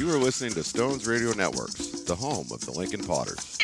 You are listening to Stones Radio Networks, the home of the Lincoln Potters.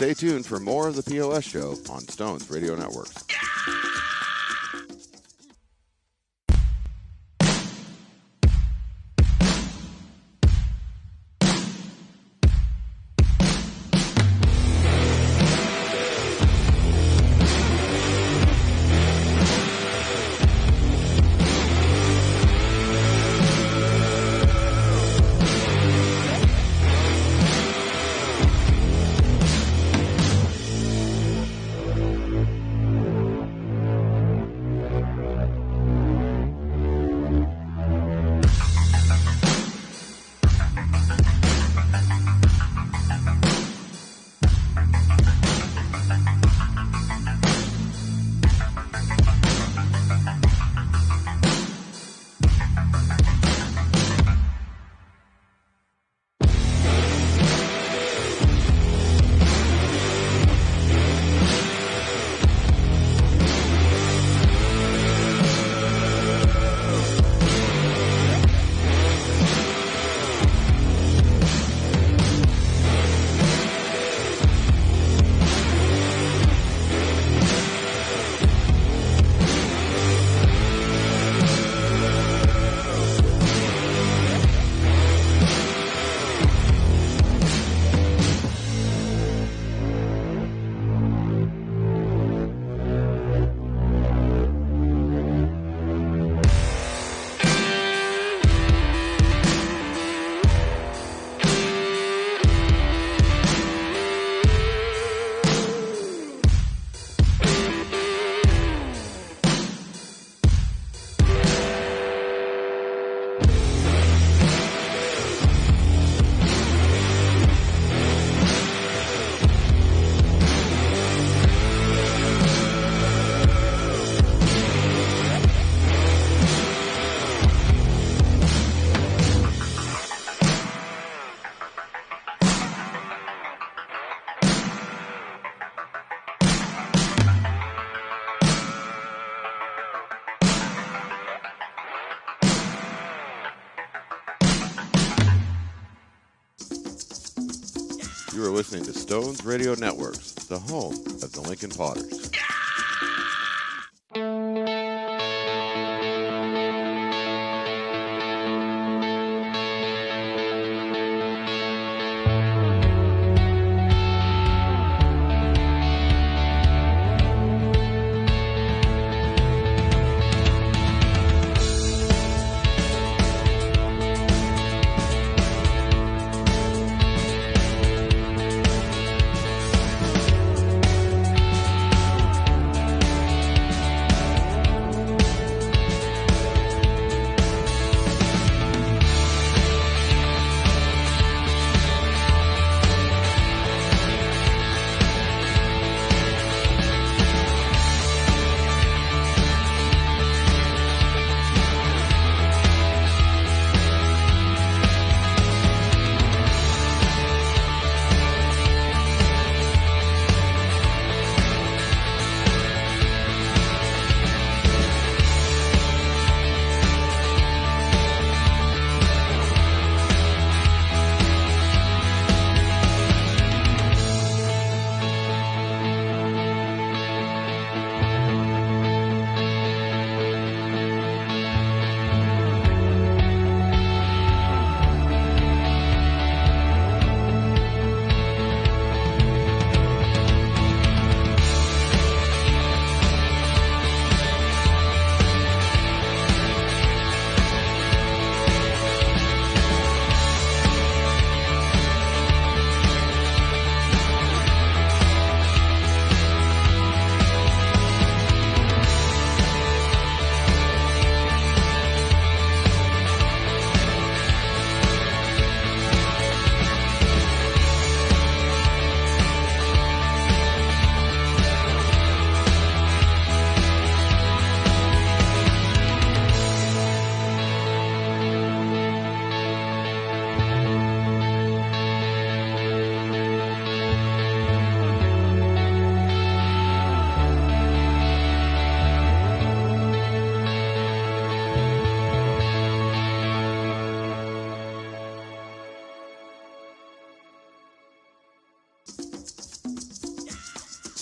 Stay tuned for more of the POS Show on Stones Radio Networks. You are listening to Stones Radio Networks, the home of the Lincoln Potters.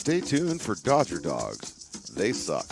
Stay tuned for Dodger Dogs. They suck.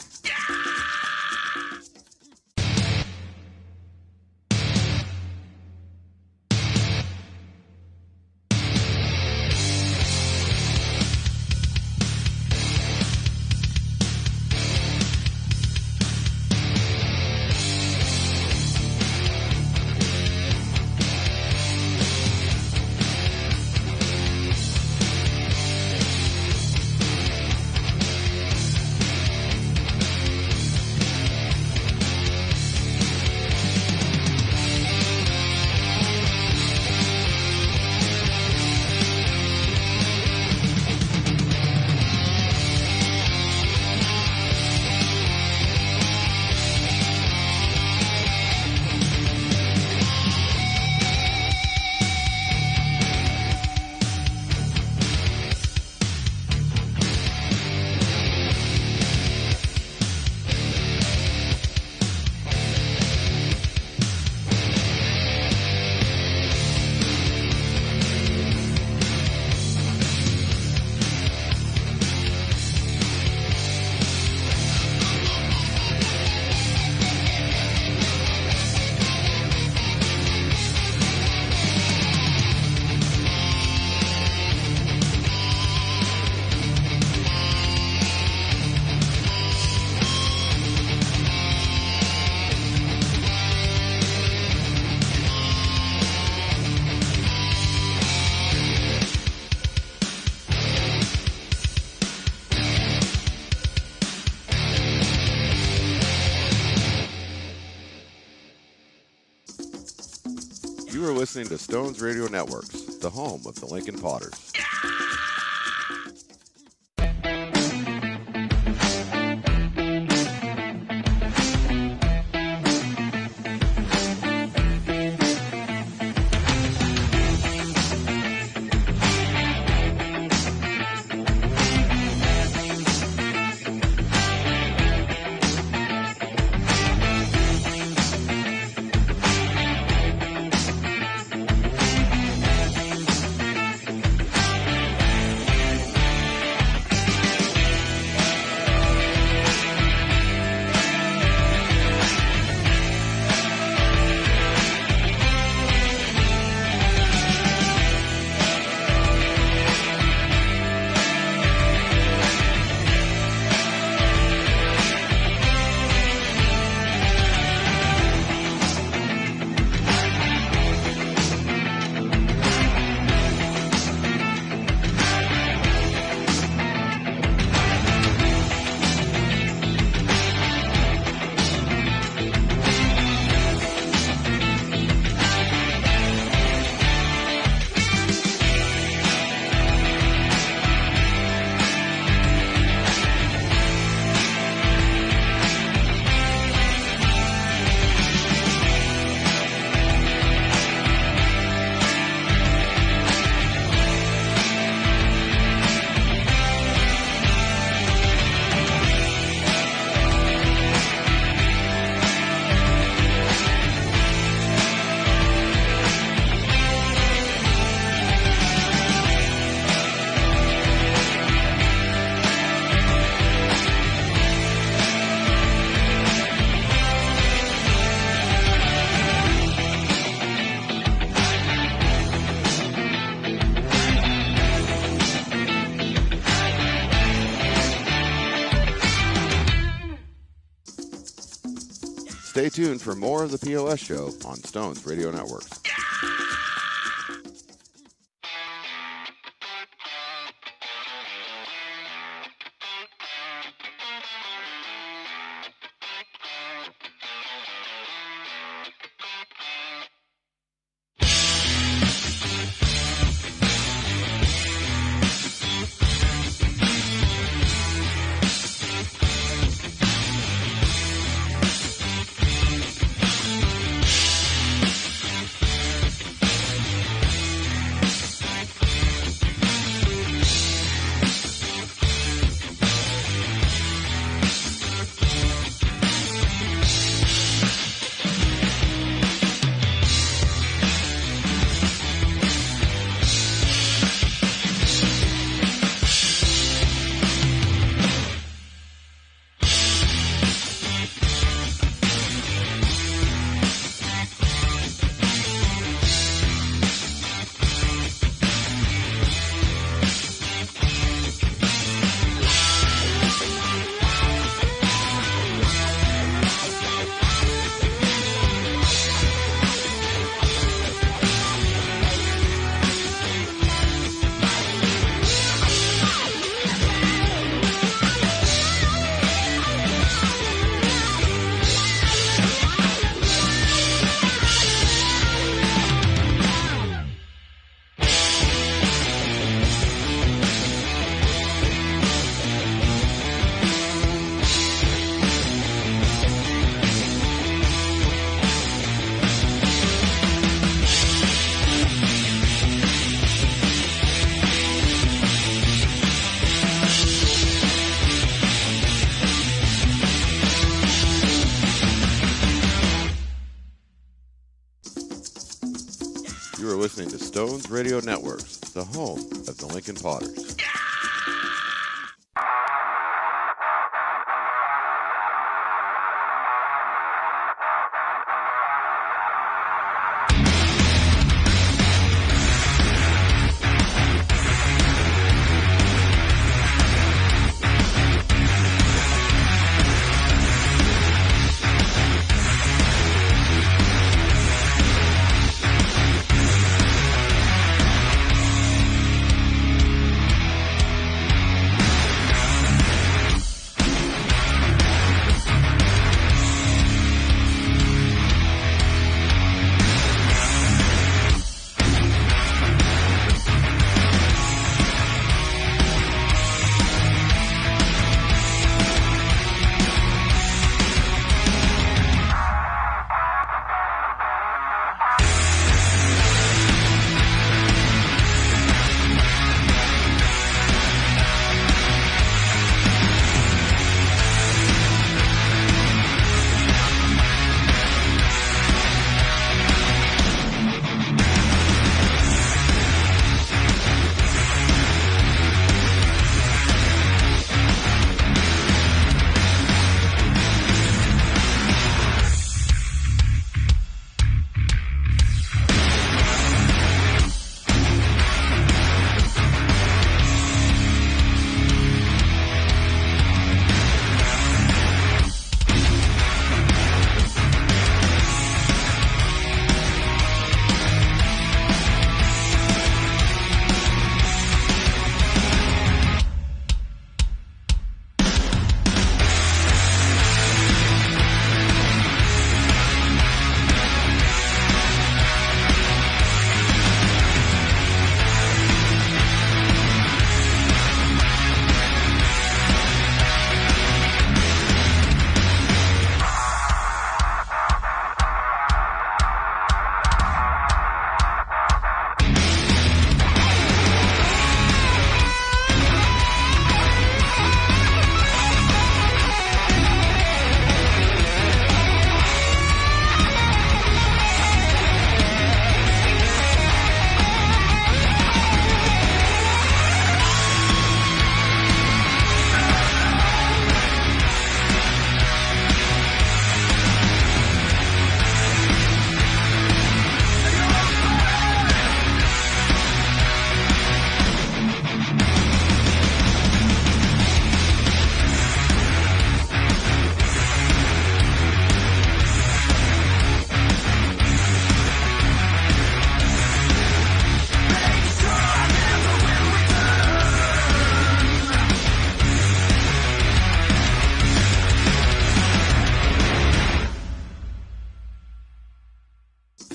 You are listening to Stones Radio Networks, the home of the Lincoln Potters. Stay tuned for more of the POS Show on Stones Radio Networks. You are listening to Stones Radio Networks, the home of the Lincoln Potters.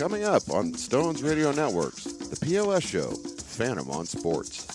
Coming up on Stones Radio Networks, the POS Show, Phantom on Sports.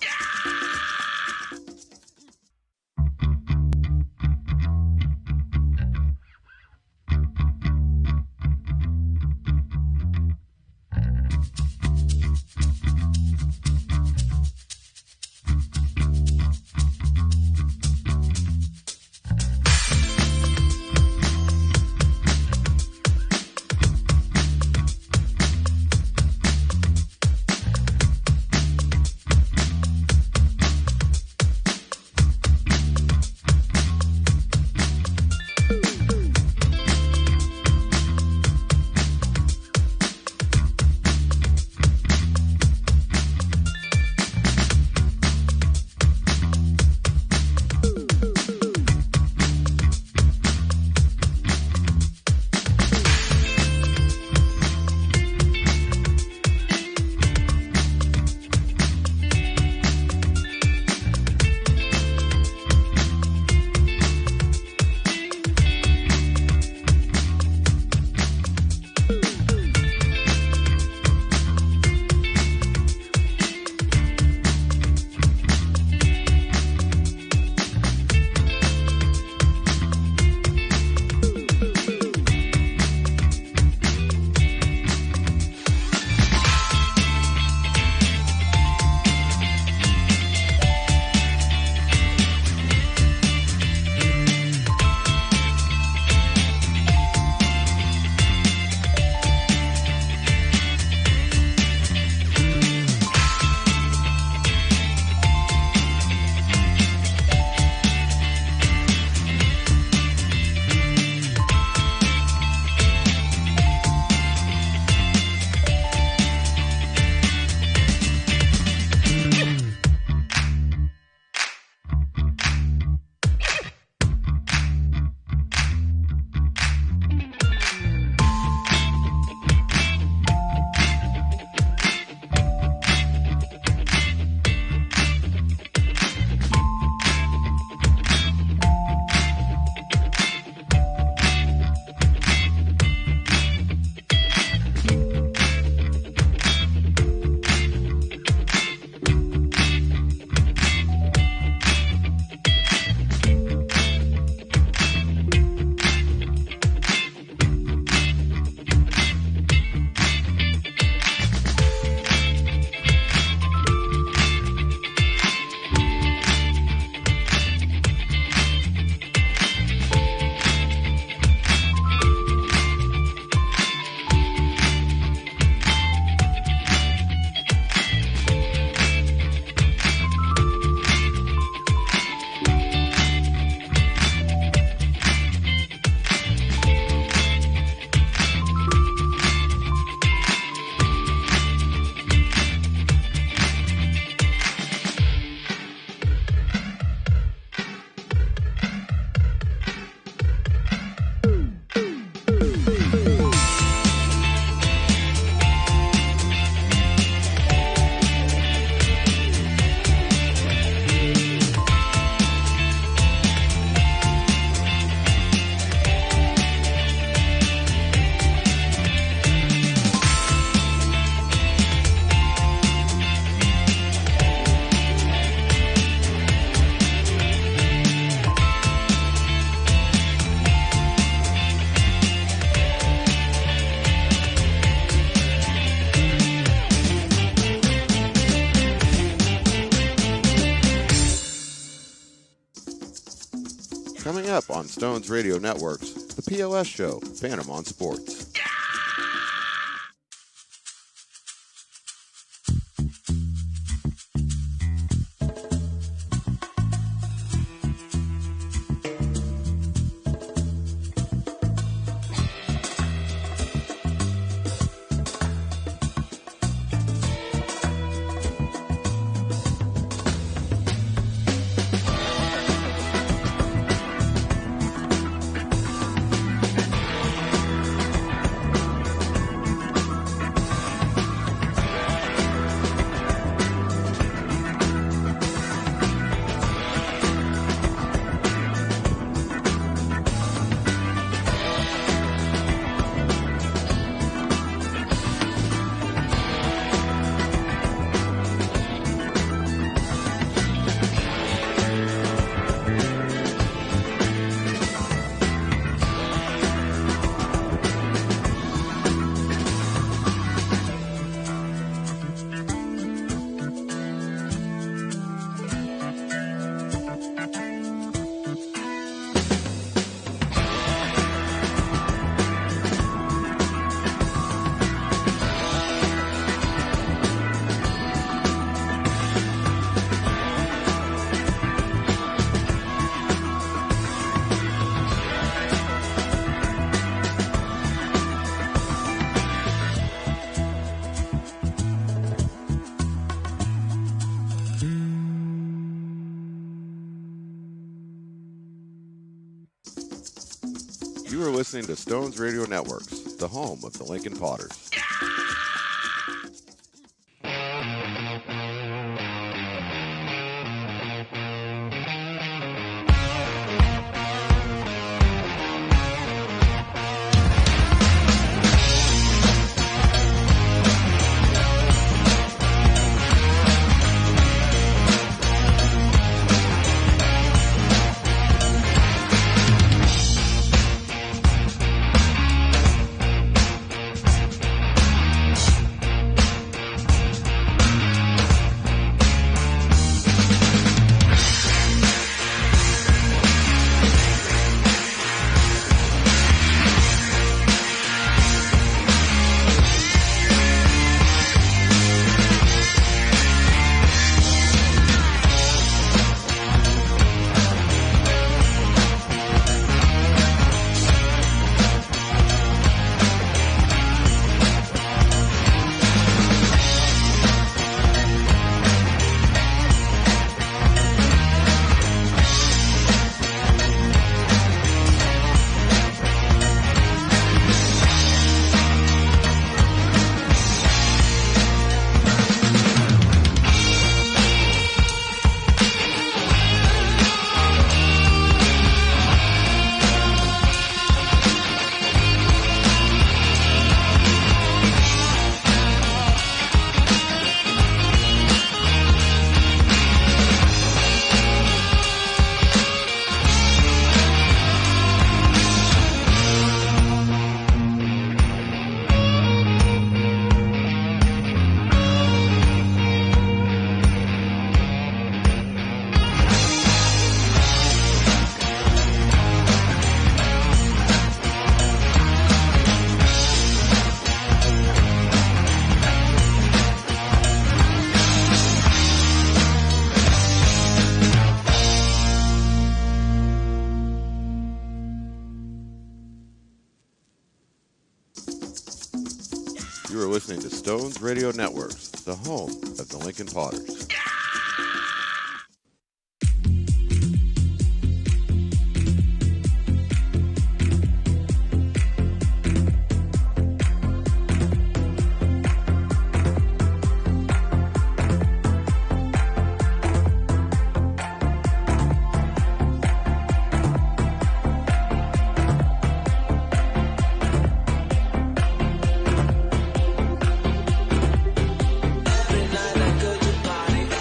Coming up on Stones Radio Networks, the POS Show, Phantom on Sports. You are listening to Stones Radio Networks, the home of the Lincoln Potters. You are listening to Stones Radio Networks, the home of the Lincoln Potters. Every night I go to party.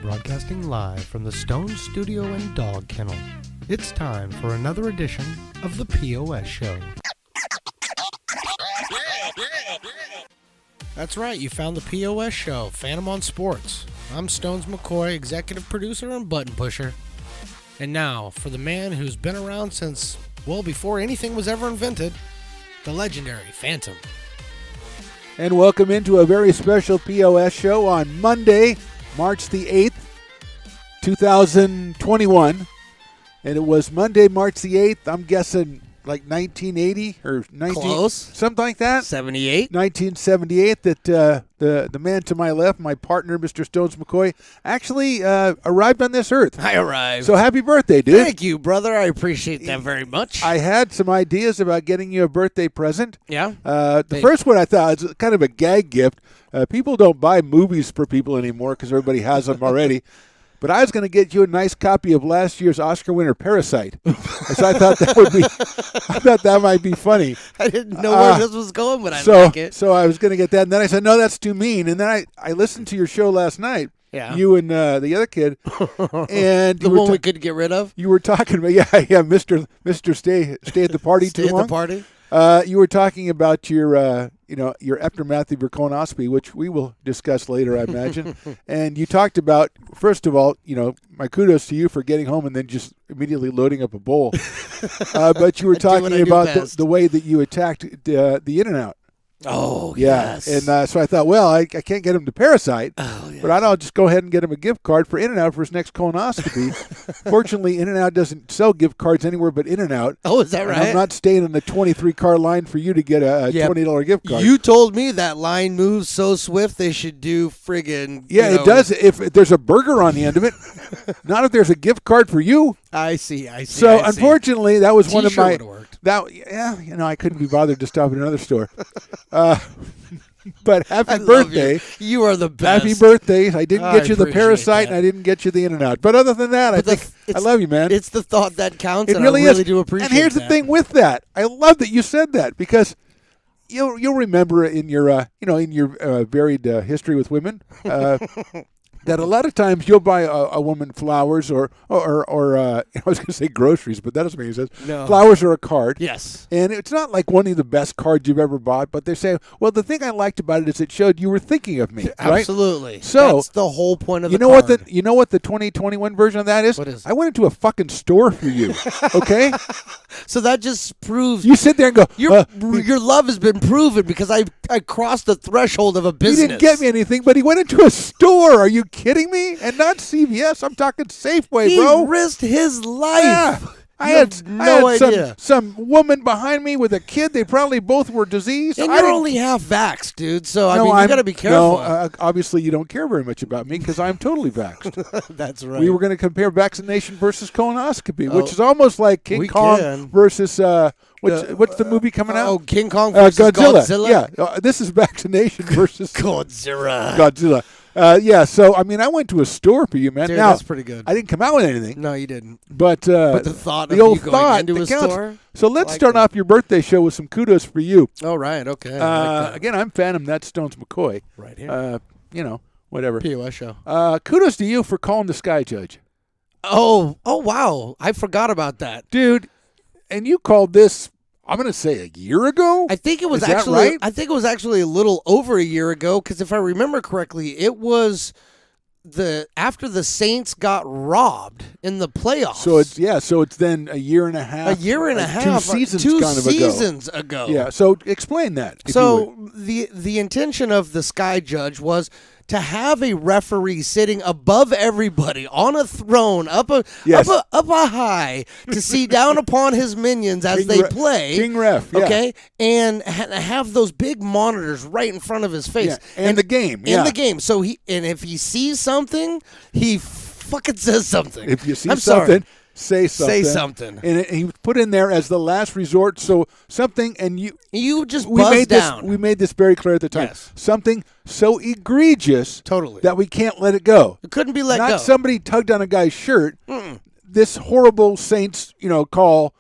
Broadcasting live from the Stone Studio and Dog Kennel. It's time for another edition of the POS Show. That's right, you found the POS Show, Phantom on Sports. I'm Stones McCoy, executive producer and button pusher. And now, for the man who's been around since, well, before anything was ever invented, the legendary Phantom. And welcome into a very special POS Show on Monday, March the 8th, 2021. And it was Monday, March the 8th, I'm guessing like 1980 or 19... Close. Something like that. 78. 1978 that the man to my left, my partner, Mr. Stones McCoy, actually arrived on this earth. I arrived. So happy birthday, dude. Thank you, brother. I appreciate that very much. I had some ideas about getting you a birthday present. Yeah? The first one I thought was kind of a gag gift. People don't buy movies for people anymore because everybody has them already. But I was going to get you a nice copy of last year's Oscar winner, Parasite. So I thought that might be funny. I didn't know where this was going, but I so, like it. So I was going to get that. And then I said, no, that's too mean. And then I listened to your show last night. Yeah. You and the other kid. And the one we could get rid of? You were talking about, Mr. Stay at the party too long. Stay at the party? You were talking about your aftermath of your colonoscopy, which we will discuss later, I imagine. And you talked about, first of all, my kudos to you for getting home and then just immediately loading up a bowl. But you were talking about the way that you attacked the In-N-Out. Oh, yeah. yes. And so I thought, well, I can't get him to Parasite, but I'll just go ahead and get him a gift card for In-N-Out for his next colonoscopy. Fortunately, In-N-Out doesn't sell gift cards anywhere but In-N-Out. Oh, is that right? I'm not staying in the 23-car line for you to get a $20 gift card. You told me that line moves so swift they should do friggin'... Yeah, it does if there's a burger on the end of it. Not if there's a gift card for you. I see. So, unfortunately, that was one of my... T-shirt would've worked. I couldn't be bothered to stop at another store. But happy birthday. You are the best. Happy birthday. I didn't get you the Parasite and I didn't get you the In-N-Out. But other than that, I love you, man. It's the thought that counts, it really I really is. do appreciate that. And here's the thing with that. I love that you said that because you'll remember in your varied history with women that a lot of times you'll buy a woman flowers or I was going to say groceries, but that doesn't make any sense. No. Flowers or a card. Yes. And it's not like one of the best cards you've ever bought, but they say, well, the thing I liked about it is it showed you were thinking of me. Right? Absolutely. So that's the whole point of the card. You know what the 2021 version of that is? What is it? I went into a fucking store for you. Okay? So that just proves you sit there and go, your love has been proven because I crossed the threshold of a business. He didn't get me anything, but he went into a store. Are you kidding me? And not CVS. I'm talking Safeway, bro. He risked his life. Yeah. I had some woman behind me with a kid. They probably both were diseased. And you're only half vaxxed, dude. So, you got to be careful. No, obviously you don't care very much about me because I'm totally vaxxed. That's right. We were going to compare vaccination versus colonoscopy, which is almost like King Kong versus... what's the movie coming out? Oh, King Kong versus Godzilla. Yeah, this is vaccination versus Godzilla. So I went to a store for you, man. Dude, now, that's pretty good. I didn't come out with anything. No, you didn't. But the thought of you going into a store. So let's start off your birthday show with some kudos for you. Oh, right. Okay. Again, I'm Phantom. That's Stones McCoy. Right here. Whatever. POS show. Kudos to you for calling the Sky Judge. Oh, wow. I forgot about that. Dude, and you called this I'm going to say a year ago. I think it was Is that actually. right? I think it was actually a little over a year ago because if I remember correctly, it was after the Saints got robbed in the playoffs. So it's then a year and a half. A year and a half. 2 seasons Two kind of seasons ago. Yeah. So explain that. if you So would. the intention of the Sky Judge was to have a referee sitting above everybody on a throne up a high to see down upon his minions as they play. King ref. Yeah. Okay, and have those big monitors right in front of his face. Yeah. And the game. In the game. So if he sees something, he fucking says something. If you see I'm something, sorry. say something. Say something. And he put in there as the last resort. So something, and you just buzz down. We made this very clear at the time. Yes. Something so egregious Totally. that we can't let it go. It couldn't be let Not go. somebody tugged on a guy's shirt. This horrible Saints, call.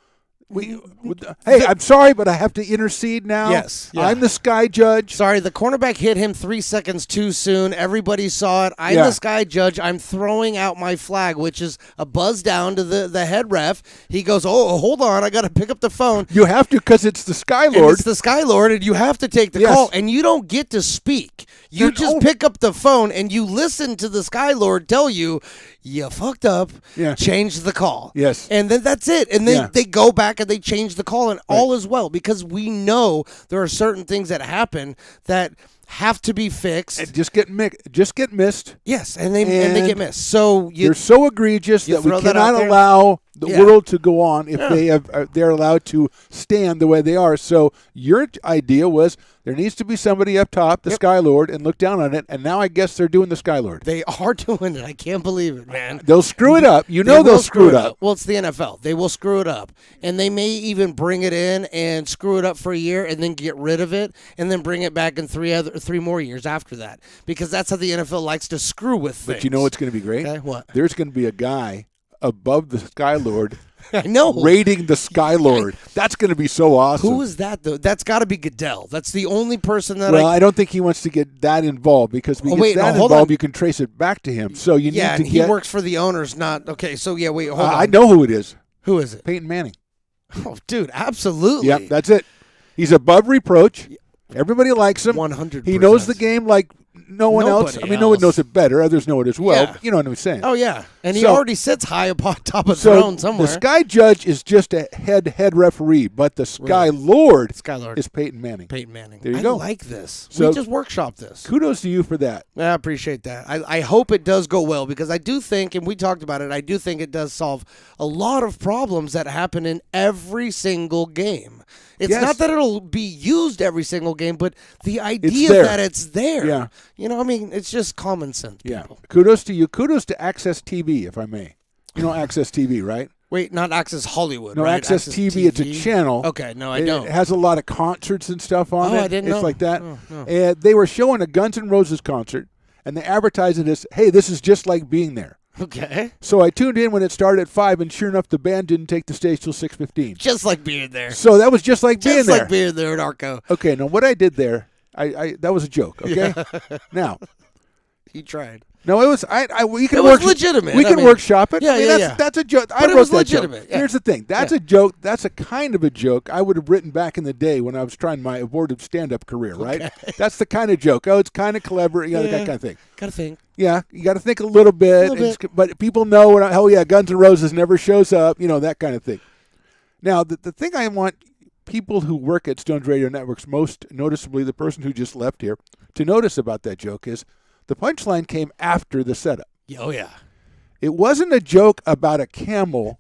Hey, I'm sorry, but I have to intercede now. Yes. Yeah. I'm the Sky Judge. Sorry, the cornerback hit him 3 seconds too soon. Everybody saw it. I'm Yeah. the Sky Judge. I'm throwing out my flag, which is a buzz down to the head ref. He goes, oh, hold on. I got to pick up the phone. You have to because it's the Sky And Lord. it's the Sky Lord, and you have to take the Yes. call. And you don't get to speak. You just pick up the phone, and you listen to the Sky Lord tell you, you fucked up, Yeah. change the call. Yes. And then that's it. And they go back and they change the call, and all is well, because we know there are certain things that happen that have to be fixed. And just get missed. Yes, and they get missed. So They're so egregious that we throw that out cannot there? allow the Yeah. world to go on if they're allowed to stand the way they are. So your idea was there needs to be somebody up top, the Sky Lord, and look down on it. And now I guess they're doing the Sky Lord. they are doing it. I can't believe it, man. They'll screw it up. They'll will screw it up. Well, it's the NFL. They will screw it up. And they may even bring it in and screw it up for a year and then get rid of it and then bring it back in three more years after that. Because that's how the NFL likes to screw with things. But you know what's going to be great? Okay, what? There's going to be a guy above the Sky Lord I know. rating the Sky Lord. That's going to be so awesome. Who is that, though? That's got to be Goodell. That's the only person that Well, I don't think he wants to get that involved because if he gets that hold involved, on. you can trace it back to him. So you need to and get. he works for the owners, not... Okay, so wait, hold on. I know who it is. Who is it? Peyton Manning. Oh, dude, absolutely. Yep, that's it. He's above reproach. Everybody likes him. 100%. He knows the game like no one else. Nobody I mean, no one else. knows it better. Others know it as well. Yeah. You know what I'm saying? Oh, yeah. And he So- already sits high upon top of the So throne somewhere. the Sky Judge is just a head referee, but the Sky Lord Sky Lord. is Peyton Manning. Peyton Manning. There you I go. like this. So- we just workshopped this. Kudos to you for that. I appreciate that. I hope it does go well because I do think, and we talked about it, I do think it does solve a lot of problems that happen in every single game. It's Yes. not that it'll be used every single game, but the idea there. that it's there. Yeah. You know, I mean, it's just common sense, Yeah. people. Kudos to you. Kudos to Access TV, if I may. You know Access TV, right? Wait, not Access Hollywood, No, right? Access TV, it's a channel. Okay, no, I don't. It has a lot of concerts and stuff on it. I didn't it's know. like that. Oh, no. And they were showing a Guns N' Roses concert, and they advertised it as, hey, this is just like being there. Okay. So I tuned in when it started at 5, and sure enough, the band didn't take the stage till 6:15. Just like being there. So that was just like being Just there. like being there at Arco. Okay, now what I did there, I that was a joke. Okay, now He tried. no, it was we can It was legitimate. We I can mean, workshop it. yeah, I mean, yeah, that's, yeah. that's a joke. I But it wrote was that legitimate, joke. yeah. Here's the thing. That's a joke. That's a kind of a joke I would have written back in the day when I was trying my abortive stand-up career. Right? That's the kind of joke. Oh, it's kind of clever. You know, that kind of thing. Gotta think. Yeah, you got to think a little bit. But people know, oh yeah, Guns N' Roses never shows up. You know, that kind of thing. Now, the thing I want people who work at Stones Radio Networks, most noticeably the person who just left here, to notice about that joke is the punchline came after the setup. Oh, yeah. It wasn't a joke about a camel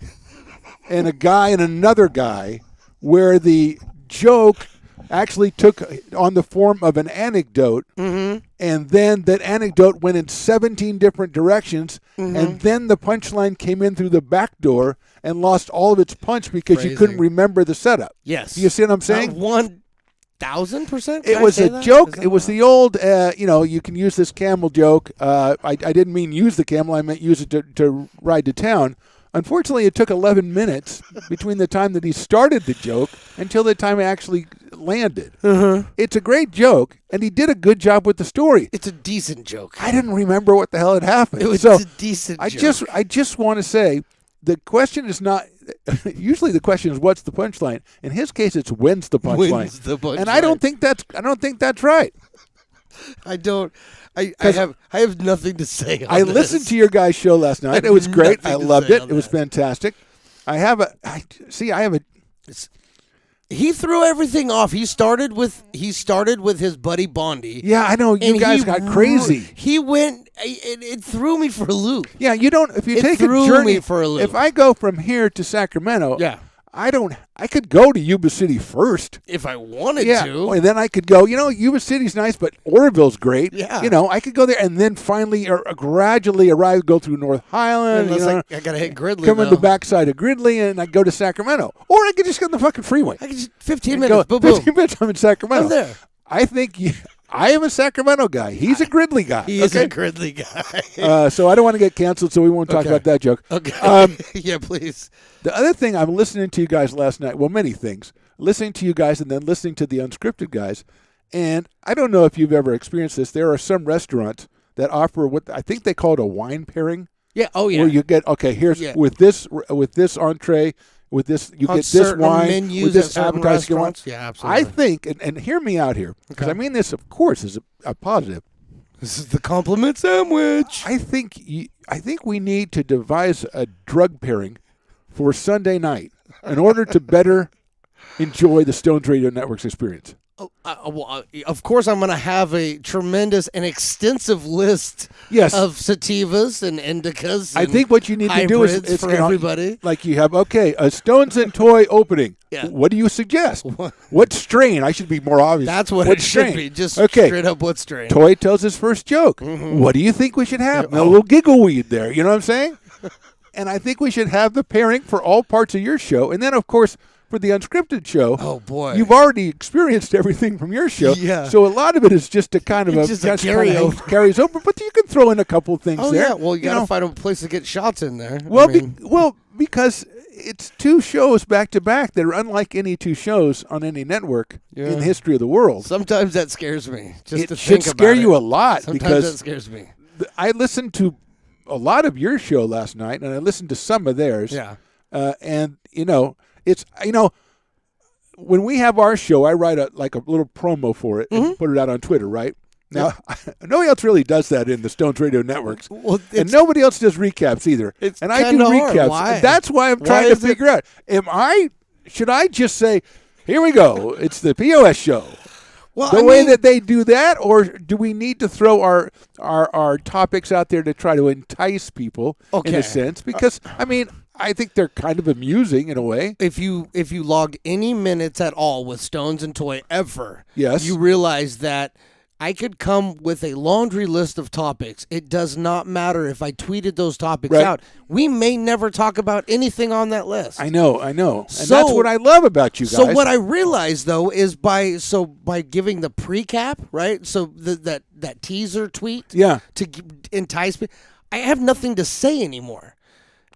and a guy and another guy where the joke actually took on the form of an anecdote, and then that anecdote went in 17 different directions, and then the punchline came in through the back door and lost all of its punch because you couldn't remember the setup. Yes. You see what I'm saying? 1,000%? It was a joke. It was the old, you can use this camel joke. I didn't mean use the camel. I meant use it to ride to town. Unfortunately, it took 11 minutes between the time that he started the joke until the time it actually landed. It's a great joke, and he did a good job with the story. It's a decent joke. I didn't remember what the hell had happened. It was so a decent joke. I just want to say the question is not usually the question is what's the punchline. In his case, it's when's the punchline. When's the punchline? And I don't think that's right. I don't. I have nothing to say. I listened to your guys' show last night. It was great. I loved it. It was fantastic. He threw everything off. He started with his buddy Bondy. Yeah, I know. You guys got crazy. He went. It threw me for a loop. Yeah, you don't. If you It take a threw journey, me for a loop. if I go from here to Sacramento, Yeah. I could go to Yuba City first. If I wanted Yeah, to. and then I could go. Yuba City's nice, but Oroville's great. Yeah. I could go there and then finally or gradually arrive, go through North Highland. Unless I gotta hit Gridley. Come in though. the backside of Gridley, and I go to Sacramento, or I could just go on the fucking freeway. I could just 15 Go- minutes. Boom, boom. 15 minutes. I'm in Sacramento. I'm there. I think I am a Sacramento guy. He's a Gridley guy. He is okay? a Gridley guy. So I don't want to get canceled, so we won't talk Okay. about that joke. Okay. Yeah, please. The other thing, I'm listening to you guys last night. Well, many things. Listening to you guys and then listening to the unscripted guys. And I don't know if you've ever experienced this. There are some restaurants that offer what I think they call it a wine pairing. Yeah. Oh, yeah. Where you get, here's Yeah. with this entree, with this, you On get this certain wine, menus with this at certain appetizer. restaurants. Yeah, absolutely. I think, and hear me out here, because Okay. I mean this, of course, is a positive. This is the compliment sandwich. I think we need to devise a drug pairing for Sunday night in order to better enjoy the Stones Radio Network's experience. Of course, I'm going to have a tremendous and extensive list Yes. of sativas and indicas. I and think what you need to do is hybrids it's for everybody. Like you have a Stones and Toy opening. Yeah. What do you suggest? What strain? I should be more obvious. That's what it strain? should be. Just okay. straight up what strain. Toy tells his first joke. Mm-hmm. What do you think we should have? A little giggle weed there. You know what I'm saying? And I think we should have the pairing for all parts of your show, and then of course. For the unscripted show, Oh, boy. you've already experienced everything from your show. Yeah. So a lot of it is just a kind of It's just a carryover. carries over. But you can throw in a couple of things Oh, there. yeah. Well, you got to know. find a place to get shots in there. Well, I mean, because it's two shows back to back that are unlike any two shows on any network in the history of the world. sometimes that scares me. Just It to should think scare about you it. a lot Sometimes because that scares me. I listened to a lot of your show last night, and I listened to some of theirs. Yeah. And it's when we have our show, I write a little promo for it and put it out on Twitter, right? Now, nobody else really does that in the Stones Radio Networks. Well, And nobody else does recaps either. It's and I do kinda hard. recaps. Why? And that's why I'm Why trying to is it- figure out, should I just say, here we go, it's the POS show. Well, The way that they do that, or do we need to throw our topics out there to try to entice people in Okay. a sense? Because, I think they're kind of amusing in a way. if you logged any minutes at all with Stones and Toy ever, Yes. you realize that I could come with a laundry list of topics. It does not matter if I tweeted those topics Right. out. We may never talk about anything on that list. I know. And So- that's what I love about you guys. So what I realized though is by giving the pre-cap, right? So that teaser tweet Yeah. to entice me, I have nothing to say anymore.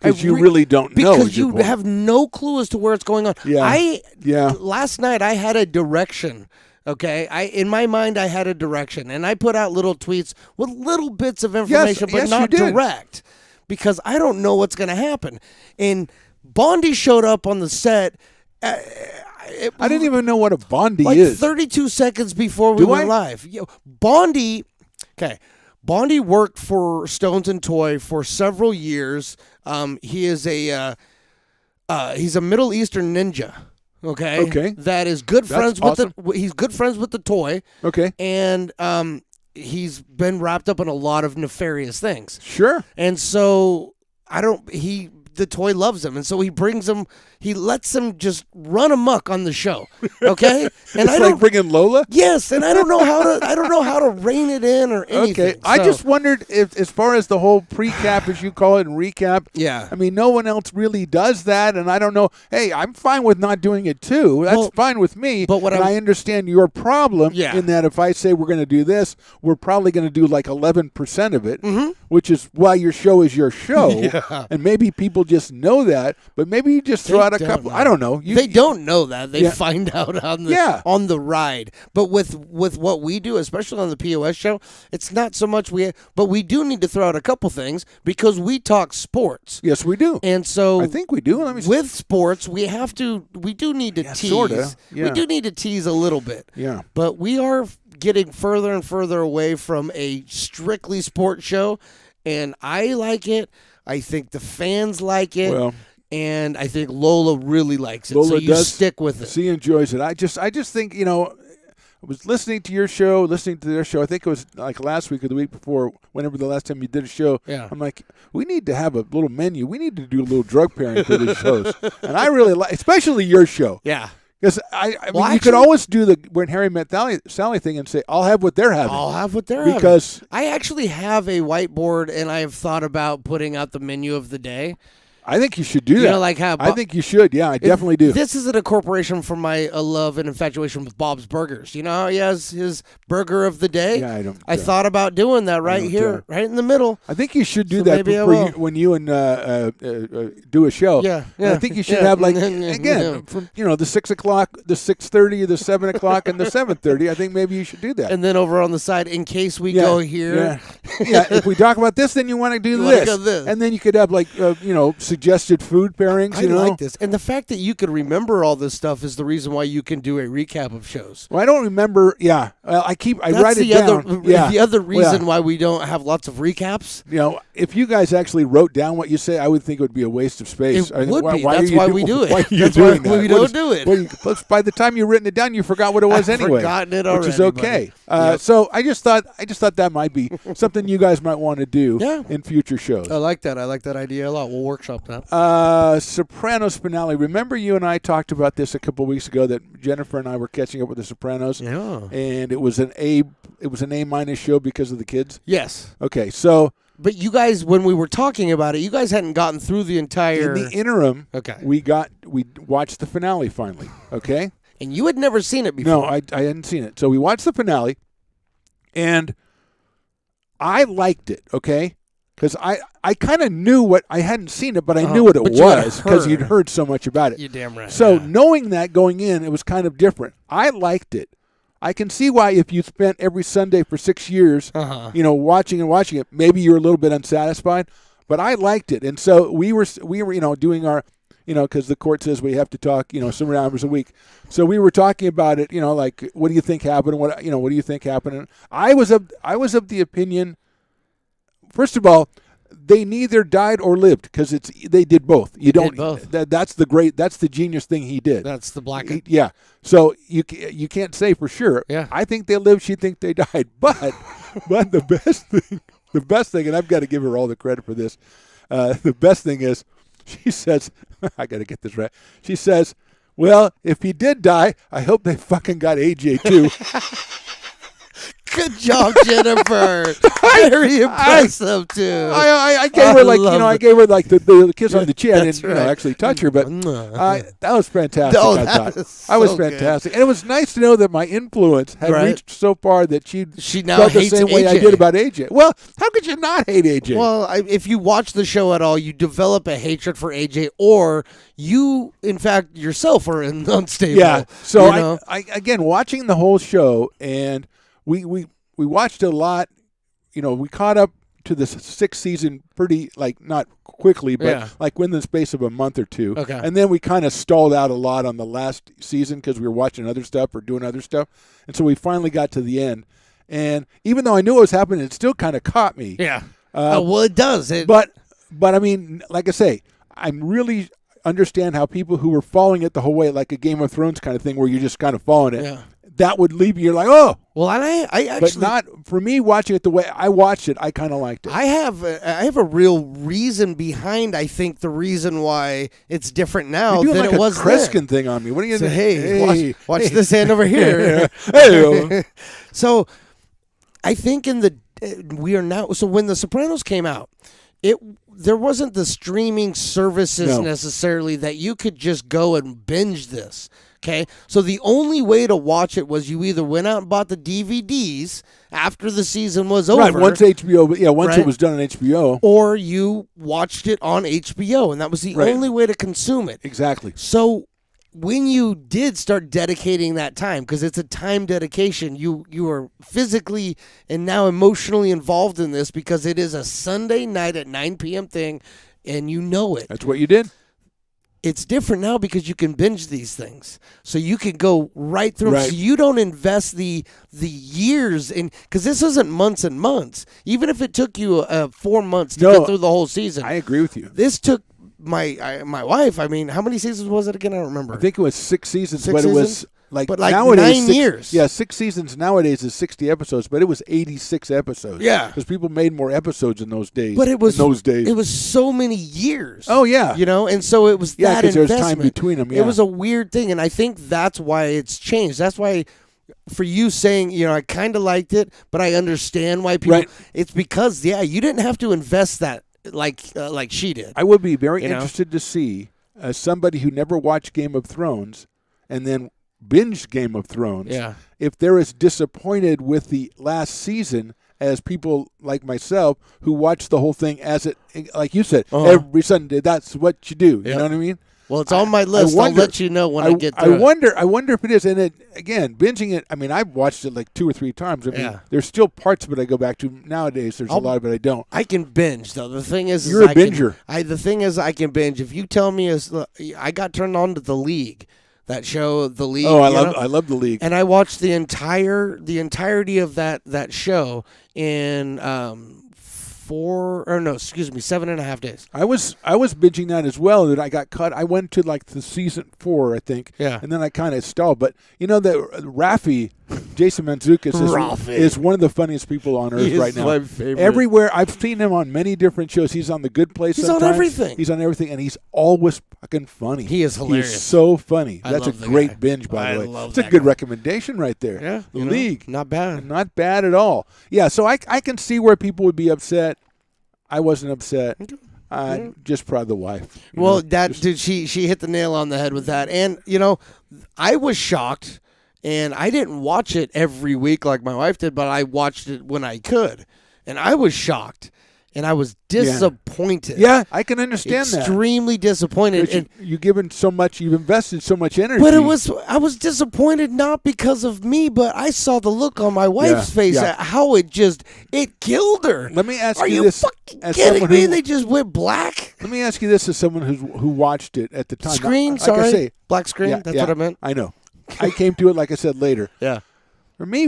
Because you really don't know. Because is your you point. have no clue as to where it's going on. Yeah. Last night I had a direction. Okay, in my mind I had a direction, and I put out little tweets with little bits of information, but yes, not you did. direct, because I don't know what's going to happen. And Bondy showed up on the set. I didn't even know what a Bondy like is. 32 seconds before we Do went I? live. Bondy worked for Stones and Toy for several years. He is he's a Middle Eastern ninja. Okay. That is good That's friends awesome. with he's good friends with the toy. Okay. And he's been wrapped up in a lot of nefarious things. Sure. And so the toy loves him, and so he lets him just run amok on the show. Okay? And It's like bringing Lola? Yes, and I don't know how to rein it in or anything. Okay. I just wondered if, as far as the whole pre-cap, as you call it, and recap, Yeah. no one else really does that, and I don't know. Hey, I'm fine with not doing it, too. That's fine with me, but what and I understand your problem in that if I say we're going to do this, we're probably going to do like 11% of it, which is why your show is your show, and maybe people people just know that, but maybe you just throw out a couple. I don't know. They don't know that. They Yeah. find out on the Yeah. on the ride. But with what we do, especially on the POS show, it's not so much but we do need to throw out a couple things because we talk sports. Yes, we do. And so I think we do. Let me see. with sports, we do need to tease. sorta, yeah. We do need to tease a little bit. Yeah. But we are getting further and further away from a strictly sports show, and I like it. I think the fans like it. Well, and I think Lola really likes it. Lola so you does. stick with it. She enjoys it. I just think, I was listening to your show, listening to their show. I think it was like last week or the week before, whenever the last time you did a show. Yeah. I'm like, we need to have a little menu. We need to do a little drug pairing for these shows. And I really like, especially your show. Yeah. Because Well, you could always do the when Harry met Sally thing and say, I'll have what they're having. I'll have what they're because having. I actually have a whiteboard, and I have thought about putting out the menu of the day. I think you should do that. You know, like how I think you should. Yeah, I definitely do. This is an incorporation from my love and infatuation with Bob's Burgers. You know how he has his burger of the day? Yeah, I thought about doing that right here, right in the middle. I think you should do So that maybe I for will. when you and do a show. Yeah, And I think you should have again from the 6 o'clock, the 6:30, the 7 o'clock, and the 7:30. I think maybe you should do that. And then over on the side, in case we go here. Yeah. If we talk about this, then you want to do You wanna this. go this. And then you could have suggested food pairings. I like this. And the fact that you could remember all this stuff is the reason why you can do a recap of shows. Well, I don't remember. Yeah, I write it down. The other reason why we don't have lots of recaps. If you guys actually wrote down what you say, I would think it would be a waste of space. It would be. That's why we do it. Why are you That's doing why that? we don't do it. Plus, by the time you've written it down, you forgot what it was I've anyway. forgotten it already, which is okay. buddy. So I just thought that might be something you guys might want to do in future shows. I like that. I like that idea a lot. We'll workshop that. Sopranos finale. Remember, you and I talked about this a couple of weeks ago that Jennifer and I were catching up with the Sopranos. Yeah. And it was an A- show because of the kids. Yes. Okay, so. But you guys, when we were talking about it, you guys hadn't gotten through the entire. In the interim, okay, we watched the finale finally. Okay, and you had never seen it before. No, I hadn't seen it. So we watched the finale, and I liked it. Okay, because I kind of knew I hadn't seen it, but I knew what it was because you'd heard so much about it. You're damn right. So knowing that going in, it was kind of different. I liked it. I can see why if you spent every Sunday for 6 years, watching it, maybe you're a little bit unsatisfied. But I liked it, and so we were doing our, because the court says we have to talk, so many hours a week. So we were talking about it, like what do you think happened? What do you think happened? And I was of the opinion. First of all, they neither died or lived because they did both. You don't. Both. That's the genius thing he did. That's the black. Yeah. So you can't say for sure. Yeah. I think they lived. She thinks they died. But the best thing, and I've got to give her all the credit for this. The best thing is, she says, I got to get this right. She says, "Well, if he did die, I hope they fucking got AJ too." Good job, Jennifer. Very impressive too. I gave her I gave her the kiss on the chin. I didn't actually touch her, but that was fantastic. I thought I was fantastic, and it was nice to know that my influence had reached so far that she now felt the hates same way AJ. I did about AJ. Well, how could you not hate AJ? Well, if you watch the show at all, you develop a hatred for AJ, or you, in fact, yourself are unstable. Yeah. So I again watching the whole show, and we watched a lot. We caught up to the sixth season pretty not quickly, but within the space of a month or two. Okay. And then we kind of stalled out a lot on the last season because we were watching other stuff or doing other stuff, and so we finally got to the end. And even though I knew what was happening, it still kind of caught me. Yeah. Well, it does. But I mean, like I say, I'm really understand how people who were following it the whole way, like a Game of Thrones kind of thing, where you're just kind of following it. Yeah. That would leave you like, oh. Well, and I actually, but not for me watching it the way I watched it. I kind of liked it. I have a real reason behind. I think the reason why it's different now You're doing than like it was a Kreskin then. thing on me. What are you? So, hey, watch this hand over here. Hey. So, I think we are now. So when The Sopranos came out, there wasn't the streaming services necessarily that you could just go and binge this. Okay, so the only way to watch it was you either went out and bought the DVDs after the season was over, Right, once HBO, once Right. it was done on HBO. or you watched it on HBO, and that was the Right. only way to consume it. Exactly. So when you did start dedicating that time, because it's a time dedication, you are physically and now emotionally involved in this because it is a Sunday night at 9 p.m. thing, and you know it. That's what you did. It's different now because you can binge these things, so you can go right through them. Right. So you don't invest the years in, because this isn't months and months. Even if it took you 4 months to get through the whole season, I agree with you. this took my wife. I mean, how many seasons was it again? I don't remember. I think it was 6 seasons, 6 but it was seasons? like, But like nowadays 9 6 years. Yeah, 6 seasons nowadays is 60 episodes, but it was 86 episodes. Yeah. because people made more episodes in those days. But it was in those days. It was so many years. Oh, yeah. You know, and so it was Yeah, that 'cause there's investment. time between 'em, yeah. It was a weird thing, and I think that's why it's changed. That's why, for you saying, you know, I kind of liked it, but I understand why people. Right. It's because you didn't have to invest that like she did. I would be very You know? interested to see, as somebody who never watched Game of Thrones and then binged Game of Thrones, Yeah. if they're as disappointed with the last season as people like myself who watched the whole thing as it, like you said, every Sunday. That's what you do. You Yep. know what I mean? Well, it's on my list. wonder- I'll let you know when I get I through it. wonder if it is. And it, again, binging it. I mean, I've watched it like 2 or 3 times. I mean, Yeah. there's still parts of it I go back to nowadays. There's a lot of it I don't. I can binge though. The thing is, You're a binger. The thing is, I can binge. If you tell me, I got turned on to The League, that show, The League. Oh, you know? I love the league. And I watched the entirety of that show in 7.5 days. I was binging that as well. That I got cut. I went to like the season 4, I think. Yeah. And then I kind of stalled. But you know that Rafi, Jason Mantzoukas, Rafi. is one of the funniest people on earth He is right now. my favorite. Everywhere I've seen him on many different shows. He's on The Good Place. He's on sometimes. everything. He's on everything, and he's always fucking funny. He is hilarious. He's so funny. I That's a love the great guy. binge, by I the way. love It's a that good guy. recommendation right there. Yeah, The you know, League. not bad. Not bad at all. Yeah, so I can see where people would be upset. I wasn't upset. I'm just proud of the wife. you Well, know, that just- dude, she hit the nail on the head with that. And you know, I was shocked, and I didn't watch it every week like my wife did, but I watched it when I could, and I was shocked, and I was disappointed. Yeah, I can understand that. Extremely disappointed. Because And, you've given so much, you've invested so much energy. but I was disappointed not because of me, but I saw the look on my wife's face yeah. at how it killed her. Let me ask Are you you this fucking as kidding someone me? who- They just went black. Let me ask you this as someone who watched it at the time. Screen, Like I sorry, say, black screen. yeah, That's yeah, what I meant. I know. I came to it, like I said, later. Yeah. For me,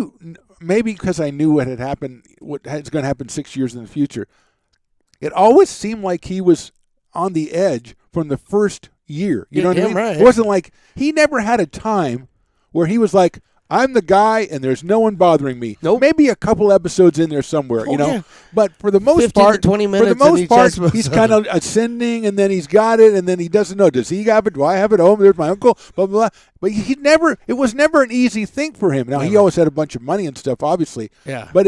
maybe because I knew what had happened, what was going to happen 6 years in the future, it always seemed like he was on the edge from the first year. You know what I damn mean? right. It wasn't like he never had a time where he was like, I'm the guy and there's no one bothering me. Nope. Maybe a couple episodes in there somewhere, you know. yeah. But for the most 15 to part, 20 for minutes the in most each part, episode. he's kind of ascending, and then he's got it, and then he doesn't know. Does he have it? Do I have it? Oh, there's my uncle. Blah blah blah. But he never. It was never an easy thing for him. Now he Never. always had a bunch of money and stuff, obviously. Yeah. But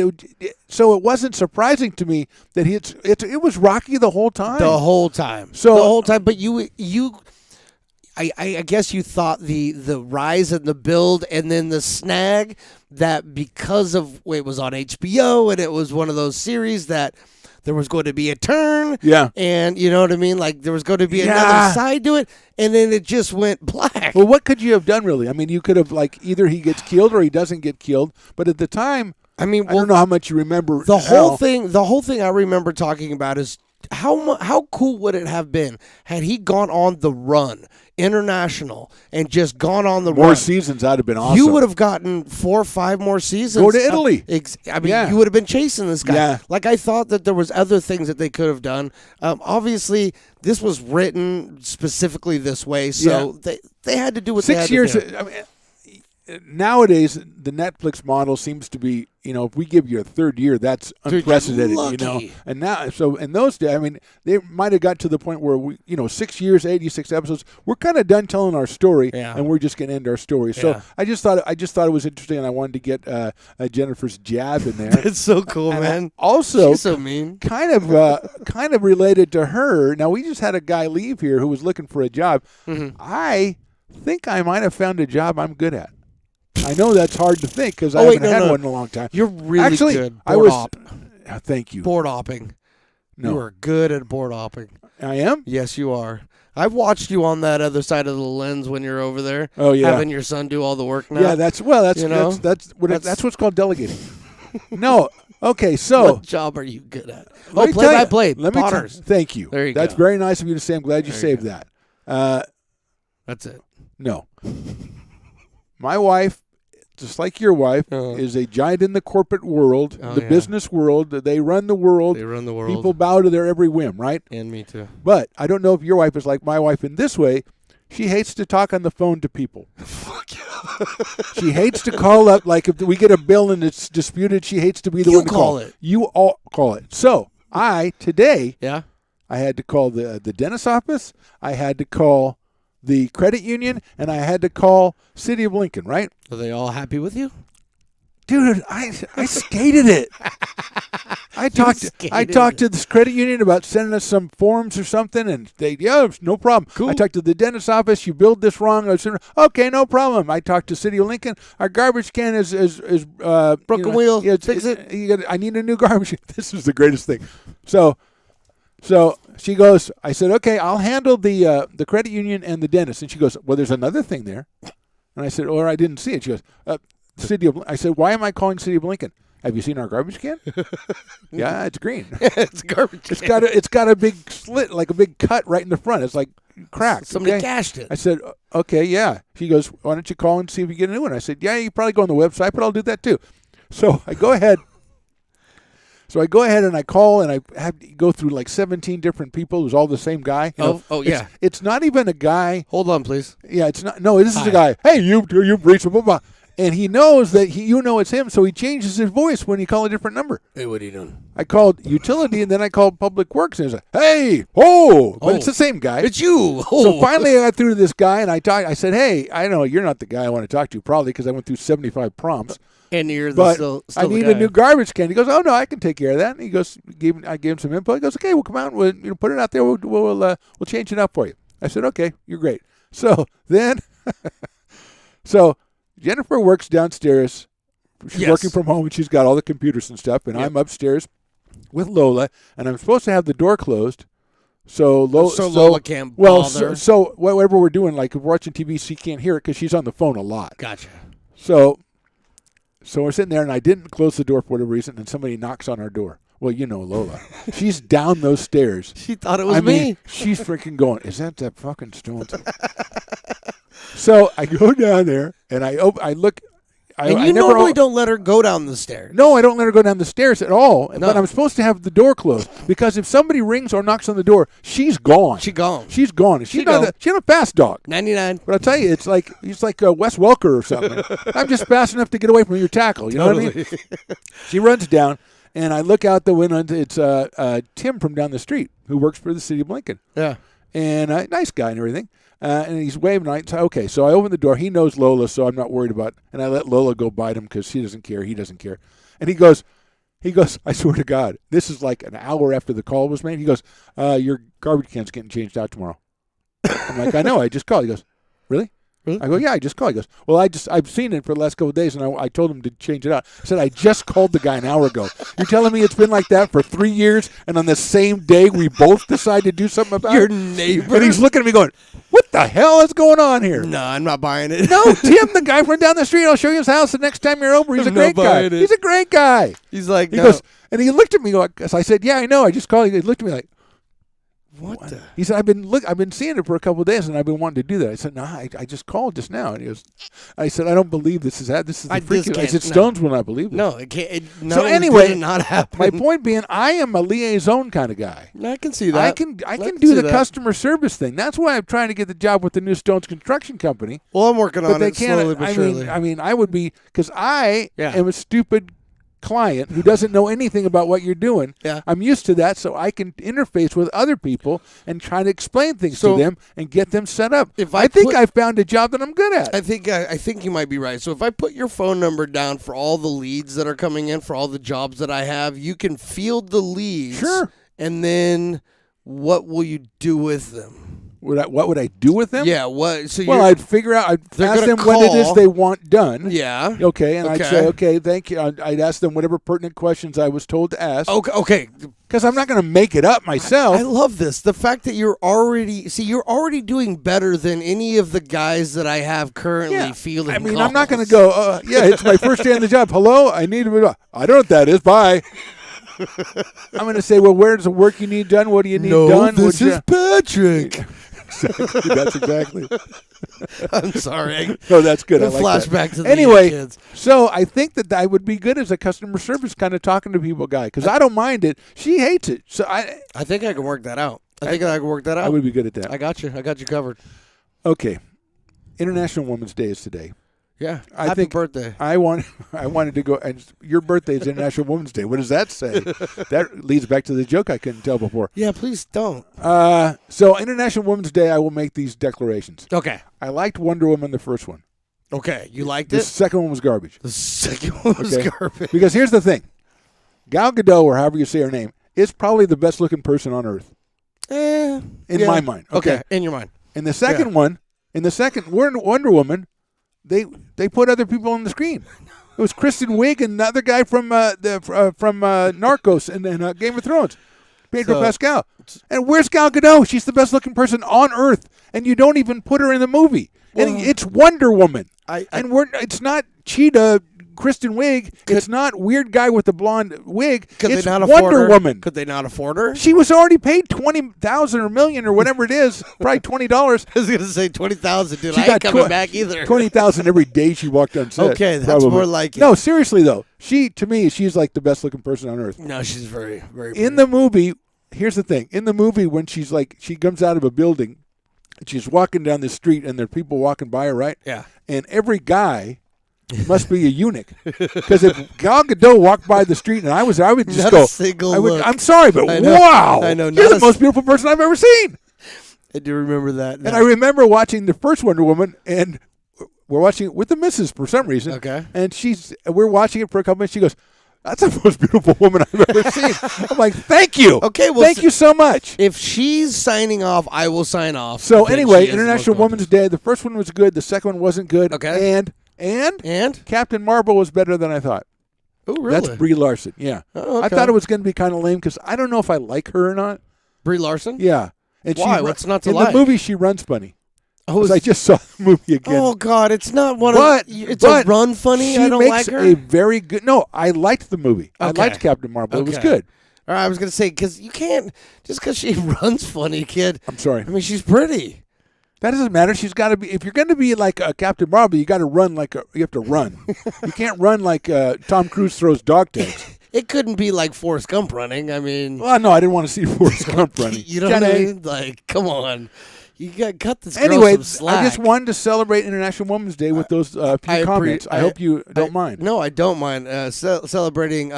so it wasn't surprising to me that it was rocky the whole time. The whole time. So- the whole time. But I guess you thought the rise and the build and then the snag that because of it was on HBO and it was one of those series that there was going to be a turn. Yeah. And you know what I mean? Like there was going to be Yeah. another side to it. And then it just went black. Well, what could you have done really? I mean, you could have like either he gets killed or he doesn't get killed. But at the time, I mean, I don't know how much you remember. The now. whole thing I remember talking about is how cool would it have been had he gone on the run international and just gone on the More run. seasons, that'd have been awesome. You would have gotten 4 or 5 more seasons. Go to Italy. I mean, Yeah. you would have been chasing this guy. Yeah. Like I thought that there was other things that they could have done. Obviously, this was written specifically this way, so they had to do what they had 6 years. to do. I mean, nowadays, the Netflix model seems to be, if we give you a third year, that's Dude, you're unprecedented, lucky. And now, so in those days, I mean, they might have got to the point where we, 6 years, 86 episodes, we're kind of done telling our story, Yeah. and we're just going to end our story. So Yeah. I just thought it was interesting, and I wanted to get Jennifer's jab in there. It's so cool, And man. also, She's so mean. kind of related to her. Now we just had a guy leave here who was looking for a job. Mm-hmm. I think I might have found a job I'm good at. I know that's hard to think because I haven't had one in a long time. You're really Actually, good. I Board was. op. Thank you. Board opping. No. You are good at board opping. I am? Yes, you are. I've watched you on that other side of the lens when you're over there. Oh, yeah. Having your son do all the work now. Yeah, that's what's called delegating. No. Okay, so. What job are you good at? Let me Play tell by you- play. let me Potters. thank you. There you That's go. very nice of you to say. I'm glad you There you saved go. that. That's it. No. My wife, just like your wife, Uh-huh. is a giant in the corporate world, Oh, the yeah. business world. They run the world. They run the world. People bow to their every whim, right? And me too. But I don't know if your wife is like my wife in this way. She hates to talk on the phone to people. Fuck yeah. She hates to call up. Like if we get a bill and it's disputed, she hates to be the You one to call it. You all call it. So today, Yeah? I had to call the dentist's office. I had to call the credit union, and I had to call City of Lincoln, right? Are they all happy with you? Dude, I skated it. I talked to this credit union about sending us some forms or something, and no problem. Cool. I talked to the dentist's office. You billed this wrong. I said, okay, no problem. I talked to City of Lincoln. Our garbage can is Broken wheel. Fix it. I need a new garbage can. This is the greatest thing. So she goes. I said, okay, I'll handle the credit union and the dentist. And she goes, well, there's another thing there. And I said, or I didn't see it. She goes, I said, why am I calling City of Lincoln? Have you seen our garbage can? Yeah, it's green. It's garbage. It's got a big slit, like a big cut right in the front. It's like cracked. Somebody okay? cashed it. I said, okay, yeah. She goes, why don't you call and see if you get a new one? I said, yeah, you probably go on the website, but I'll do that too. So I go ahead. And I call, and I have to go through like 17 different people. It was all the same guy. You know? Yeah. It's not even a guy. Hold on, please. Yeah, it's not. No, this is Hi. a guy. Hey, you've reached blah, blah, blah. And he knows that it's him, so he changes his voice when you call a different number. Hey, what are you doing? I called utility, and then I called public works, and he's like, hey, but it's the same guy. It's you. So finally I got through to this guy, and I said, hey, I know you're not the guy I want to talk to, probably because I went through 75 prompts. And you're But still I the need guy. a new garbage can. He goes, oh, no, I can take care of that. And he goes, I gave him some info. He goes, okay, we'll come out and we'll put it out there. We'll change it up for you. I said, okay, you're great. So then, Jennifer works downstairs. She's Yes. working from home, and she's got all the computers and stuff. And Yep. I'm upstairs with Lola, and I'm supposed to have the door closed. So Lola can't well, bother. so whatever we're doing, like if we're watching TV, she can't hear it because she's on the phone a lot. Gotcha. So we're sitting there, and I didn't close the door for whatever reason, and somebody knocks on our door. Well, you know Lola. She's down those stairs. She thought it was I mean, me. she's freaking going, is that fucking Stones? So I go down there, and I look. And you I never normally don't let her go down the stairs. No, I don't let her go down the stairs at all. No. But I'm supposed to have the door closed because if somebody rings or knocks on the door, she's gone. She gone. She's gone. She's not a fast dog. 99. But I'll tell you, he's like Wes Welker or something. I'm just fast enough to get away from your tackle. You know what I mean? She runs down, and I look out the window. It's Tim from down the street who works for the City of Lincoln. Yeah. And nice guy and everything. And he's waving. Okay, so I open the door. He knows Lola, so I'm not worried about it. And I let Lola go bite him because she doesn't care. He doesn't care. And he goes, I swear to God, this is like an hour after the call was made. He goes, your garbage can's getting changed out tomorrow. I'm like, I know. I just called. He goes, really? Really? I go, yeah, I just called. He goes, well, I've seen it for the last couple of days, and I told him to change it out. I said, I just called the guy an hour ago. You're telling me it's been like that for 3 years, and on the same day we both decide to do something about Your it? neighbor. And he's looking at me going, what the hell is going on here? No, I'm not buying it. No, Tim, the guy from down the street. I'll show you his house the next time you're over. He's a I'm not great guy. buying it. He's a great guy. He's like, He no. goes, and he looked at me. So I said, yeah, I know. I just called. He looked at me like, what the? he said, I've been seeing it for a couple of days, and I've been wanting to do that. I said, no, I just called just now. And he goes, I said, I don't believe this is that. This is the freaky. I said, Stones will not believe it. No, it can't. So anyway, did not happen. My point being, I am a liaison kind of guy. I can see that. I can do the customer service thing. That's why I'm trying to get the job with the new Stones Construction Company. Well, I'm working But on they it can't. slowly but surely. I mean, I would be because I Yeah. am a stupid client who doesn't know anything about what you're doing. Yeah. I'm used to that, so I can interface with other people and try to explain things So, to them and get them set up. if I I think put- I found a job that I'm good at. I think you might be right. So if I put your phone number down for all the leads that are coming in, for all the jobs that I have, you can field the leads. Sure. And then what will you do with them? What would I do with them? Yeah. What? So Well, I'd figure out. I'd They're ask gonna them what it is call- they want done. Yeah. Okay, and I'd Okay. say, okay, thank you. I'd ask them whatever pertinent questions I was told to ask. Okay. Because I'm not going to make it up myself. I love this. The fact that you're already doing better than any of the guys that I have currently fielding. I mean, calls. I'm not going to go, it's my first day on the job. Hello, I need to. I don't know what that is. Bye. I'm going to say, well, where's the work you need done? What do you need done? This is Patrick. Exactly. That's exactly. I'm sorry. No, that's good. I like Flashback that. to the Anyway, kids. so I think that I would be good as a customer service kind of talking to people guy because I don't mind it. She hates it. So I think I can work that out. I can work that out. I would be good at that. I got you. I got you covered. Okay. International Women's Day is today. Yeah. I Happy think birthday. I wanted to go, and your birthday is International Women's Day. What does that say? That leads back to the joke I couldn't tell before. Yeah, please don't. So International Women's Day, I will make these declarations. Okay. I liked Wonder Woman, the first one. Okay. You liked The it? second one was garbage. The second one was Okay. garbage. Because here's the thing. Gal Gadot, or however you say her name, is probably the best looking person on earth. In my mind. Okay. In your mind. In the second one, Wonder Woman, they put other people on the screen. It was Kristen Wiig and the other guy from Narcos and Game of Thrones, Pedro Pascal. And where's Gal Gadot? She's the best looking person on earth, and you don't even put her in the movie. And it's Wonder Woman. It's not Cheetah, Kristen Wiig. It's not weird guy with the blonde wig. It's Wonder Woman. Could they not afford her? She was already paid $20,000 or $1 million or whatever it is, probably $20. I was gonna say 20,000, dude. She I ain't got coming back either. 20,000 every day she walked on set. Okay, that's probably. more like it. No, seriously though, to me, she's like the best looking person on earth. No, she's very, very. In the movie, here's the thing: in the movie, when she comes out of a building, and she's walking down the street, and there are people walking by her, right? Yeah. And every guy must be a eunuch, because if Gal Gadot walked by the street and I would just Not go, a single look. I'm sorry, but I know. wow, I know. you're the most beautiful person I've ever seen. I do remember that. And I remember watching the first Wonder Woman, and we're watching it with the missus for some reason. Okay. And we're watching it for a couple minutes. She goes, "That's the most beautiful woman I've ever seen." I'm like, "Thank you." Okay, well, thank you so much. If she's signing off, I will sign off. So Then anyway, she is the International most Women's Day. The first one was good. The second one wasn't good. Okay. And Captain Marvel was better than I thought. Oh, really? That's Brie Larson. Yeah. Oh, okay. I thought it was going to be kind of lame because I don't know if I like her or not. Brie Larson? Yeah. And Why? What's not to in like? the movie, she runs funny. Oh, 'Cause I just saw the movie again. Oh God, it's not one but, of. It's but a run funny. She I don't makes like her. a very good. No, I liked the movie. I Okay. liked Captain Marvel. It was Okay. good. All right, I was gonna say because you can't just because she runs funny, kid. I'm sorry. I mean, she's pretty. That doesn't matter. She's got to be. If you're going to be like a Captain Marvel, you got to run you have to run. You can't run like Tom Cruise throws dog tags. It couldn't be like Forrest Gump running. I mean, Well, no, I didn't want to see Forrest Gump running. you know what I mean? Like, come on, you got to cut this. Girl Anyway, some slack. I just wanted to celebrate International Women's Day with those few comments. I hope you don't mind. No, I don't mind celebrating.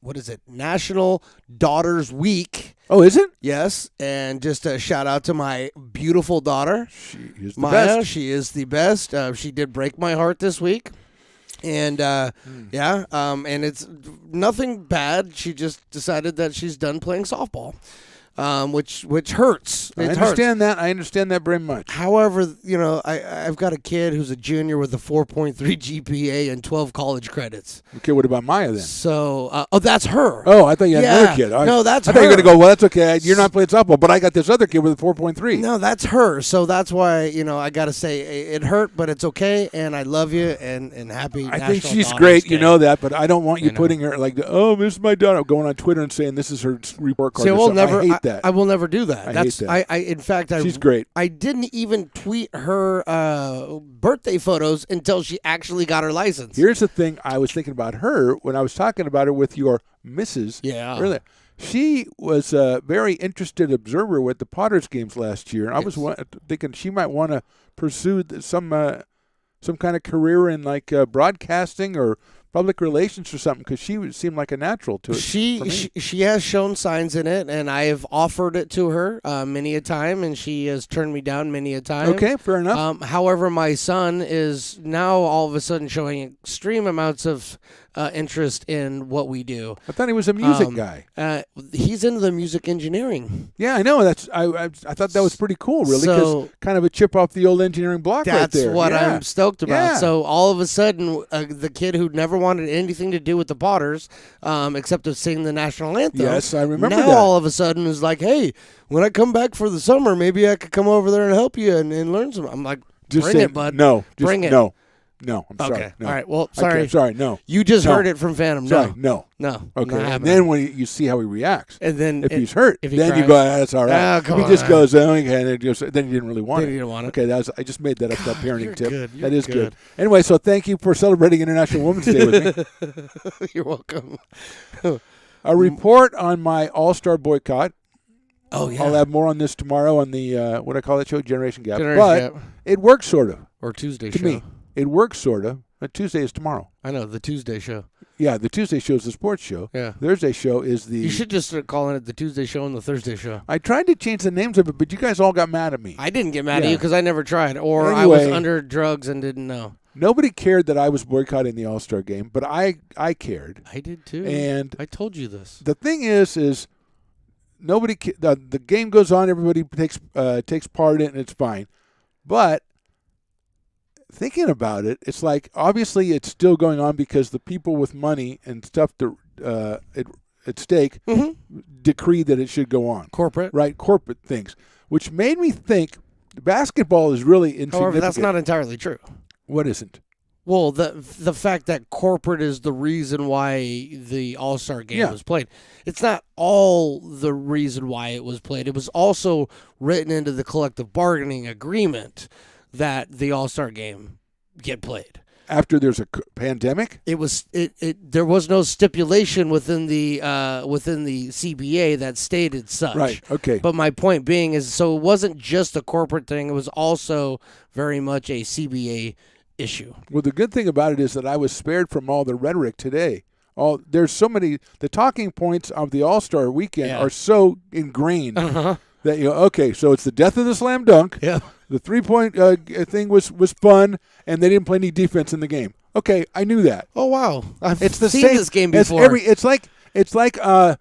What is it? National Daughters Week. Oh, is it? Yes, and just a shout out to my beautiful daughter, She is the Maya. best. She is the best. She did break my heart this week, and and it's nothing bad. She just decided that she's done playing softball, which hurts. I It hurts. understand that. I understand that very much. However, I've got a kid who's a junior with a 4.3 GPA and 12 college credits. Okay, what about Maya then? So, that's her. Oh, I thought you had Yeah. another kid. No, that's I thought you were her. going to go, well, that's okay. You're not playing softball, but I got this other kid with a 4.3. No, that's her. So that's why, I got to say it hurt, but it's okay, and I love you, and happy I National think she's Daughters great. Day. You know that, but I don't want you I know. putting her like, oh, this is my daughter, going on Twitter and saying this is her report card. See, or I will something. never. I hate that. I will never do that. I That's hate that. in fact, She's great. I didn't even tweet her birthday photos until she actually got her license. Here's the thing I was thinking about her when I was talking about her with your missus. Yeah. Earlier. She was a very interested observer with the Potters games last year. I was thinking she might want to pursue some kind of career in like broadcasting or public relations or something, because she seemed like a natural to it. She has shown signs in it, and I have offered it to her many a time, and she has turned me down many a time. Okay, fair enough. However, my son is now all of a sudden showing extreme amounts of interest in what we do. I thought he was a music guy. He's into the music engineering. Yeah, I know. I thought that was pretty cool, really, because So- kind of a chip off the old engineering block right there. That's what Yeah. I'm stoked about. Yeah. So all of a sudden, the kid who never wanted anything to do with the Potters, except to sing the national anthem. Yes, I remember now that. all of a sudden is like, hey, when I come back for the summer, maybe I could come over there and help you and learn some. I'm like, bring say, it, bud. No, just, Bring it. No, I'm sorry. Okay. No. All right. Well, I sorry. can't- sorry, no. You just No. heard it from Phantom. Sorry, No. no. No. Okay, not and happening. then when you see how he reacts, And then if he's hurt, if he then you cries. go, that's all right. Oh, come if he just on. goes, oh, okay, and then you didn't really want Then it. you didn't want it. Okay, I just made that up, that parenting you're tip. good. That You're is good. good. Anyway, so thank you for celebrating International Women's Day with me. You're welcome. A report on my All-Star boycott. Oh, yeah. I'll have more on this tomorrow on the, what I call that show, Generation Gap. Generation but Gap. it works sort of, Or Tuesday to show. me. It works sort of. Tuesday is tomorrow. I know, the Tuesday show. Yeah, the Tuesday show is the sports show. Yeah. Thursday show is the... You should just start calling it the Tuesday show and the Thursday show. I tried to change the names of it, but you guys all got mad at me. I didn't get mad at Yeah. you because I never tried, or I was Anyway. under drugs and didn't know. Nobody cared that I was boycotting the All-Star game, but I cared. I did too. And I told you this. the thing is nobody the game goes on, everybody takes part in it, and it's fine. But thinking about it, it's like obviously it's still going on because the people with money and stuff at stake decreed that it should go on. Corporate. Right, corporate things, which made me think basketball is really insignificant. However, that's not entirely true. What isn't? Well, the fact that corporate is the reason why the All-Star game was played. It's not all the reason why it was played. It was also written into the collective bargaining agreement that the All-Star game get played. After there's a pandemic? It was there was no stipulation within the CBA that stated such. Right, okay. But my point being is, so it wasn't just a corporate thing, it was also very much a CBA issue. Well, the good thing about it is that I was spared from all the rhetoric today. There's so many, the talking points of the All-Star weekend are so ingrained that, okay, so it's the death of the slam dunk. Yeah. The three-point thing was fun, and they didn't play any defense in the game. Okay, I knew that. Oh, wow. I've It's the seen same, this game before. It's like I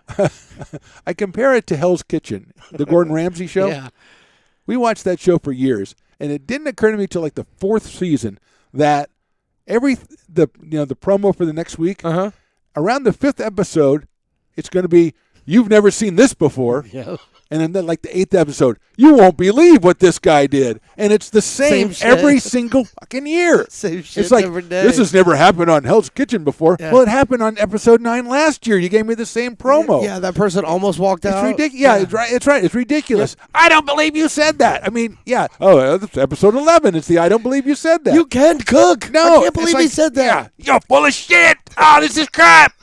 compare it to Hell's Kitchen, the Gordon Ramsay show. Yeah. We watched that show for years, and it didn't occur to me till like the fourth season that the promo for the next week, around the fifth episode, it's going to be, you've never seen this before. Yeah. And then like the eighth episode, you won't believe what this guy did. And it's the same shit. every single fucking year. Same shit It's like, every day. this has never happened on Hell's Kitchen before. Yeah. Well, it happened on episode 9 last year. You gave me the same promo. Yeah, that person almost walked It's out. ridiculous. Yeah, it's right. It's ridiculous. I don't believe you said that. I mean, yeah. Oh, that's episode 11. It's the I don't believe you said that. You can't cook. No, I can't believe it's he like, said that. Yeah, you're full of shit. Oh, this is crap.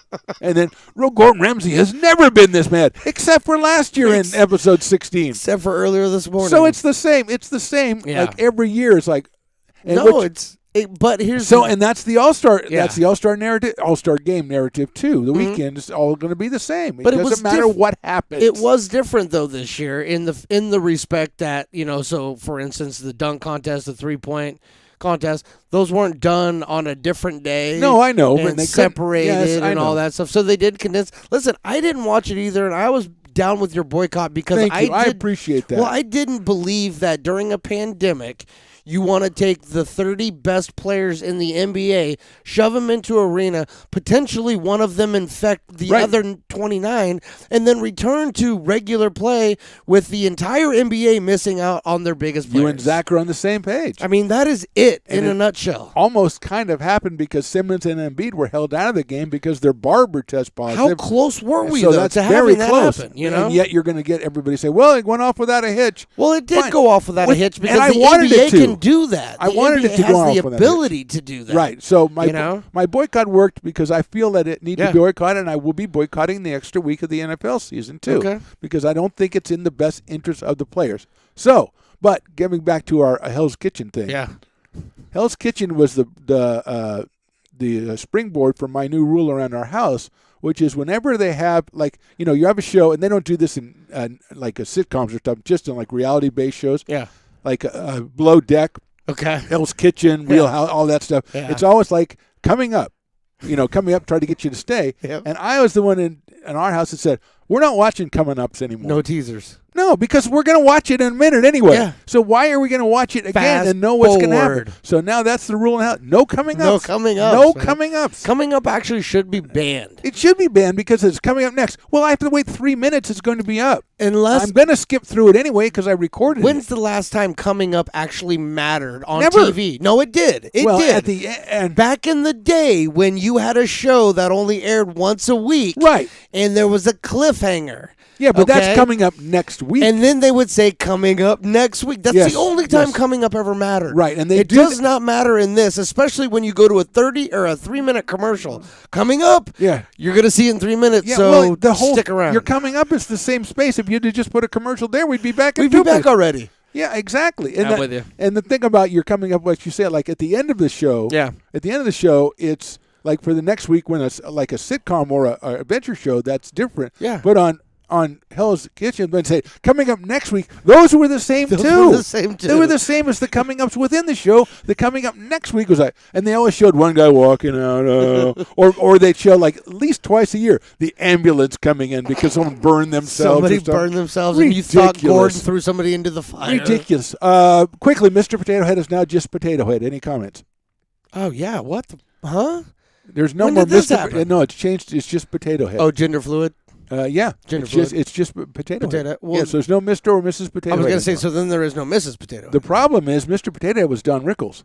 And then Gordon Ramsay has never been this mad, except for last year in episode 16. Except for earlier this morning. So it's the same. It's the same. Yeah. Like every year, it's like. And no, but here's and that's the All-Star. Yeah. That's the All-Star narrative. All-Star game narrative too. The weekend is all going to be the same. But it it was doesn't matter what happens. It was different though this year in the respect that, so for instance the dunk contest, the 3-point contest, those weren't done on a different day. No, I know, and but they separated I and all know. that stuff. So they did condense. Listen, I didn't watch it either, and I was down with your boycott because Thank you. I appreciate that. Well, I didn't believe that during a pandemic you want to take the 30 best players in the NBA, shove them into an arena, potentially one of them infect the other 29, and then return to regular play with the entire NBA missing out on their biggest players. You and Zach are on the same page. I mean, that is it And in a nutshell. Almost kind of happened because Simmons and Embiid were held out of the game because their barber test positive. How close were we, so though, that's to very having that close. happen? And yet you're going to get everybody say, well, it went off without a hitch. Well, it did Fine. go off without a hitch And because I the wanted NBA it to. can do that. I The wanted NBA it to go has off the without a hitch. ability to do that. Right. So my boycott worked because I feel that it needs to be boycotted, and I will be boycotting the extra week of the NFL season too. Okay. Because I don't think it's in the best interest of the players. So, but getting back to our Hell's Kitchen thing. Yeah. Hell's Kitchen was the the springboard for my new rule around our house, which is whenever they have, like, you have a show, and they don't do this in like a sitcoms or stuff, just in like reality-based shows. Yeah. Like Below Deck, Okay. Hell's Kitchen, Real House, all that stuff. Yeah. It's always like coming up, try to get you to stay. Yep. And I was the one in our house that said, we're not watching coming ups anymore. No teasers. No, because we're going to watch it in a minute anyway. Yeah. So why are we going to watch it again Fast and know what's going to happen? forward. So now that's the rule in house. No coming ups. No coming ups, No man. coming ups. Coming up actually should be banned. It should be banned because it's coming up next. Well, I have to wait 3 minutes. It's going to be up. Unless I'm going to skip through it anyway because I recorded when's it. the last time coming up actually mattered on Never. TV? No, it did. It well, did. at the end. Back in the day when you had a show that only aired once a week, Right. and there was a cliffhanger. Yeah, but okay? that's coming up next week. And then they would say coming up next week. That's Yes, the only time yes. coming up ever mattered. Right, and they it do does not matter in this, especially when you go to a 30 or a 3-minute commercial. Coming up, Yeah. you're going to see it in 3 minutes, Yeah, so well, the whole stick around. You're coming up. It's the same space. If you had just put a commercial there, we'd be back. In We'd 2 be back minutes. already. Yeah, exactly. And I'm with you. And the thing about you're coming up, what you said, like at the end of the show. Yeah. At the end of the show, it's like for the next week when it's like a sitcom or a adventure show. That's different. Yeah. But on Hell's Kitchen, but say coming up next week. Those were the same Those too. were the same too. They were the same as the coming ups within the show. The coming up next week was like, and they always showed one guy walking out, or they'd show like at least twice a year the ambulance coming in because someone burned themselves. Somebody or something. burned themselves, and you thought Ridiculous. Gordon threw somebody into the fire. Ridiculous. Quickly, Mr. Potato Head is now just Potato Head. Any comments? Oh, yeah. What the? Huh? There's no When more did this Mr. happen? No, it's changed. It's just Potato Head. Oh, gender fluid? Yeah. Gender It's just Potato Potato. Head. Well, yeah, so there's no Mr. or Mrs. Potato I was Head going to say, anymore. so then there is no Mrs. Potato. The problem is Mr. Potato Head was Don Rickles.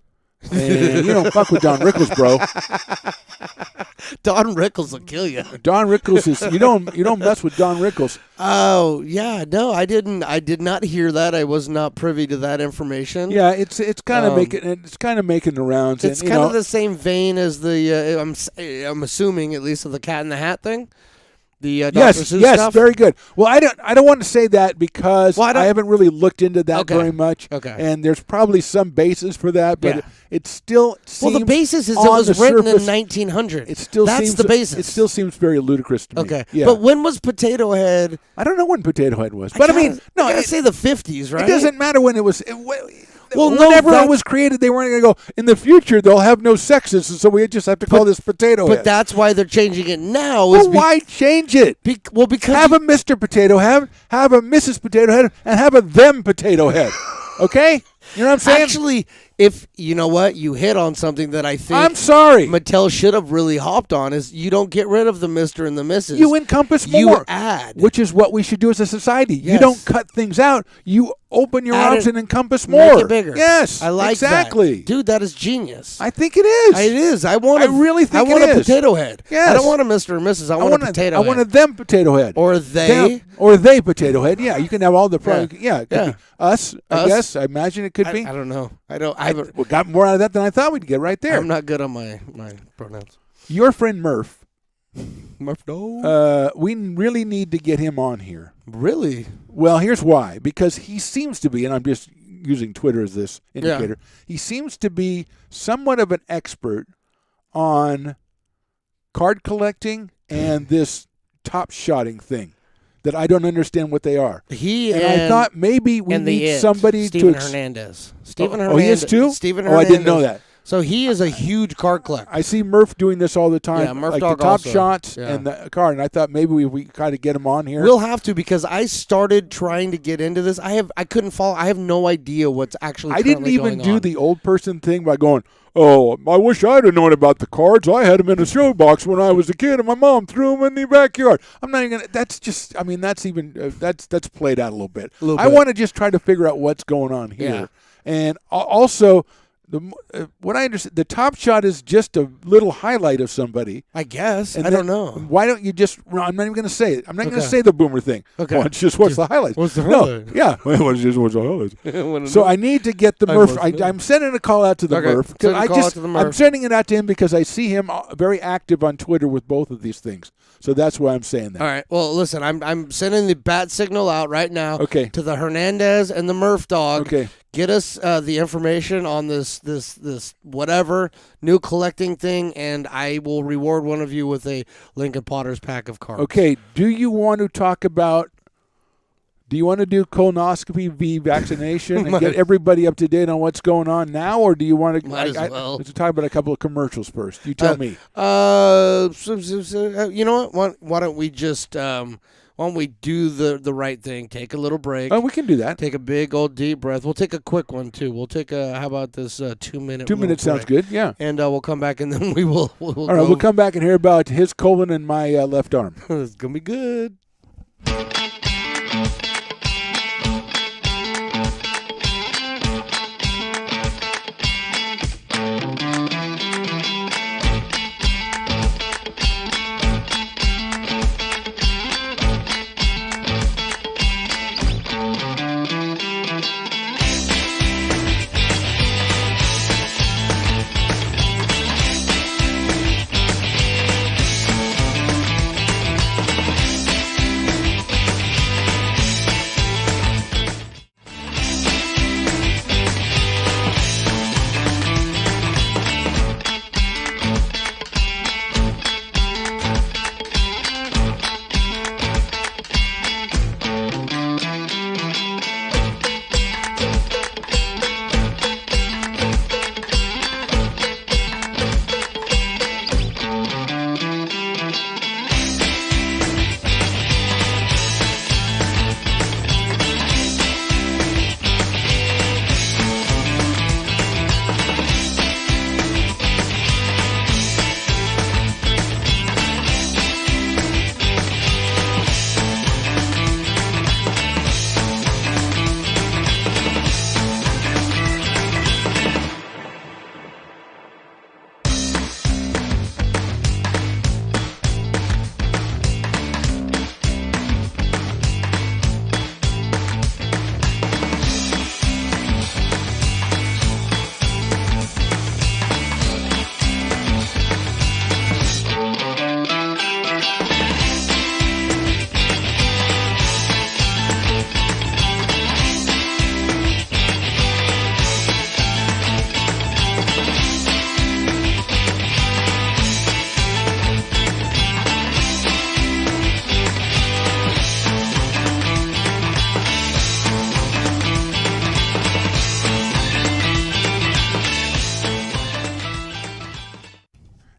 And you don't fuck with Don Rickles, bro. Don Rickles will kill you. Don Rickles is you don't mess with Don Rickles. Oh, yeah. No, I didn't. I did not hear that. I was not privy to that information. Yeah, it's kind of making the rounds. It's and, kind of the same vein as the I'm assuming at least of the Cat in the Hat thing. The Dr. Seuss yes, stuff. very good. Well, I don't want to say that because Well, I haven't really looked into that Okay. very much. Okay. And there's probably some basis for that, but Yeah. it still seems Well, the basis is it on was the written surface, in 1900. It still That's seems the basis. It still seems very ludicrous to me. Okay. Yeah. But when was Potato Head? I don't know when Potato Head was, but I mean, no, I gotta it, say the 50s, right? it doesn't matter when it was. Well, no, whenever it that's- was created, they weren't going to go, in the future, they'll have no sexes, and so we just have to call this Potato Head. But that's why they're changing it now. Well, why change it? Because Have a Mr. Potato Head, have a Mrs. Potato Head, and have a them Potato Head. Okay? You know what I'm saying? actually, if you know what, you hit on something that I think I'm sorry. Mattel should have really hopped on is you don't get rid of the Mr. and the Mrs. You encompass You more. add. Which is what we should do as a society. You Yes. don't cut things out. You open your Add arms it, and encompass Make more. it bigger. Yes. I like exactly. that. Dude, that is genius. I think it is. It is. I I really think I want it a is. potato head. Yes. I don't want a Mr. or Mrs. I want a potato I head. want a them Potato Head. Or they. Them, or they Potato Head. Yeah, you can have all the product. Yeah, it could Yeah. be us, I Us. guess. I imagine it could I be. don't know. I haven't. We got more out of that than I thought we'd get right there. I'm not good on my pronouns. Your friend Murph, Murph, no. we really need to get him on here. Really? Well, here's why. Because he seems to be, and I'm just using Twitter as this indicator, he seems to be somewhat of an expert on card collecting and this top-shotting thing that I don't understand what they are. And I thought maybe we need somebody Stephen to... Hernandez. Stephen Oh, he is too? Stephen Oh, Hernandez. I didn't know that. So he is a huge card collector. I see Murph doing this all the time. Yeah, Murph like Dog the top also. shots Yeah. and the card. And I thought maybe we kind of get him on here. We'll have to because I started trying to get into this. I couldn't follow. I have no idea what's actually. I didn't currently even going do on. the old person thing by going, oh, I wish I'd have known about the cards. I had them in a show box when I was a kid, and my mom threw them in the backyard. I'm not even gonna. That's just. I mean, that's even. That's played out a little bit. I want to just try to figure out what's going on here, Yeah. and also. What I understand, the top shot is just a little highlight of somebody. I guess. And I then don't know. Why don't you just? I'm not even going to say it. I'm not going to Okay. say the boomer thing. Okay. Well, it's just what's the highlights. What's the No, highlight? yeah. Well, it's just what's the highlights. So know. I need to get the I Murph. must know. I'm sending a call out to the Okay. Murph. Send a call out to the Murph. I'm sending it out to him because I see him very active on Twitter with both of these things. So that's why I'm saying that. All right. Well, listen, I'm sending the bat signal out right now. Okay. To the Hernandez and the Murph dog. Okay. Get us the information on this whatever new collecting thing, and I will reward one of you with a Lincoln Potters pack of cards. Okay. Do you want to talk about? Do you want to do colonoscopy v vaccination and get everybody up to date on what's going on now, or do you want to? Might as well. Let's talk about a couple of commercials first. You tell me. You know what? Why don't we just why don't we do the right thing? Take a little break. Oh, we can do that. Take a big old deep breath. We'll take a quick one too. We'll take a. How about this 2 minute? 2 minutes sounds good. Yeah. And we'll come back and then we will. All right. We'll come back and hear about his colon and my left arm. It's gonna be good.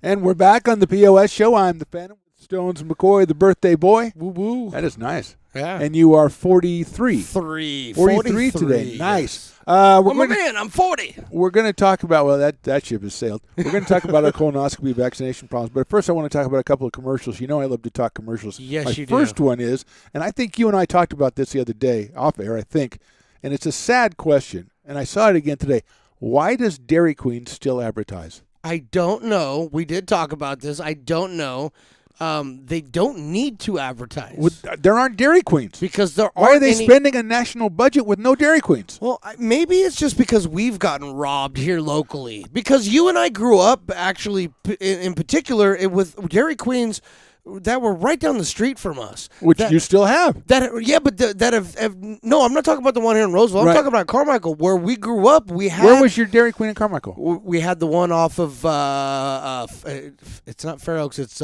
And we're back on the POS show. I'm the Phantom with Stones McCoy, the birthday boy. Woo woo. That is nice. Yeah. And you are 43. 43 today. Nice. I'm a man. I'm 40. We're going to talk about, well, that ship has sailed. We're going to talk about our colonoscopy vaccination problems. But first, I want to talk about a couple of commercials. You know I love to talk commercials. Yes, you do. My first one is, and I think you and I talked about this the other day, off air, I think, and it's a sad question, and I saw it again today. Why does Dairy Queen still advertise? I don't know. We did talk about this. I don't know. They don't need to advertise. There aren't Dairy Queens. Because there aren't. Why are they spending a national budget with no Dairy Queens? Well, maybe it's just because we've gotten robbed here locally. Because you and I grew up, actually, in particular, with Dairy Queens that were right down the street from us. Which you still have. Yeah, but that have no, I'm not talking about the one here in Roseville. I'm talking about Carmichael, where we grew up. Where was your Dairy Queen in Carmichael? We had the one off of, it's not Fair Oaks, it's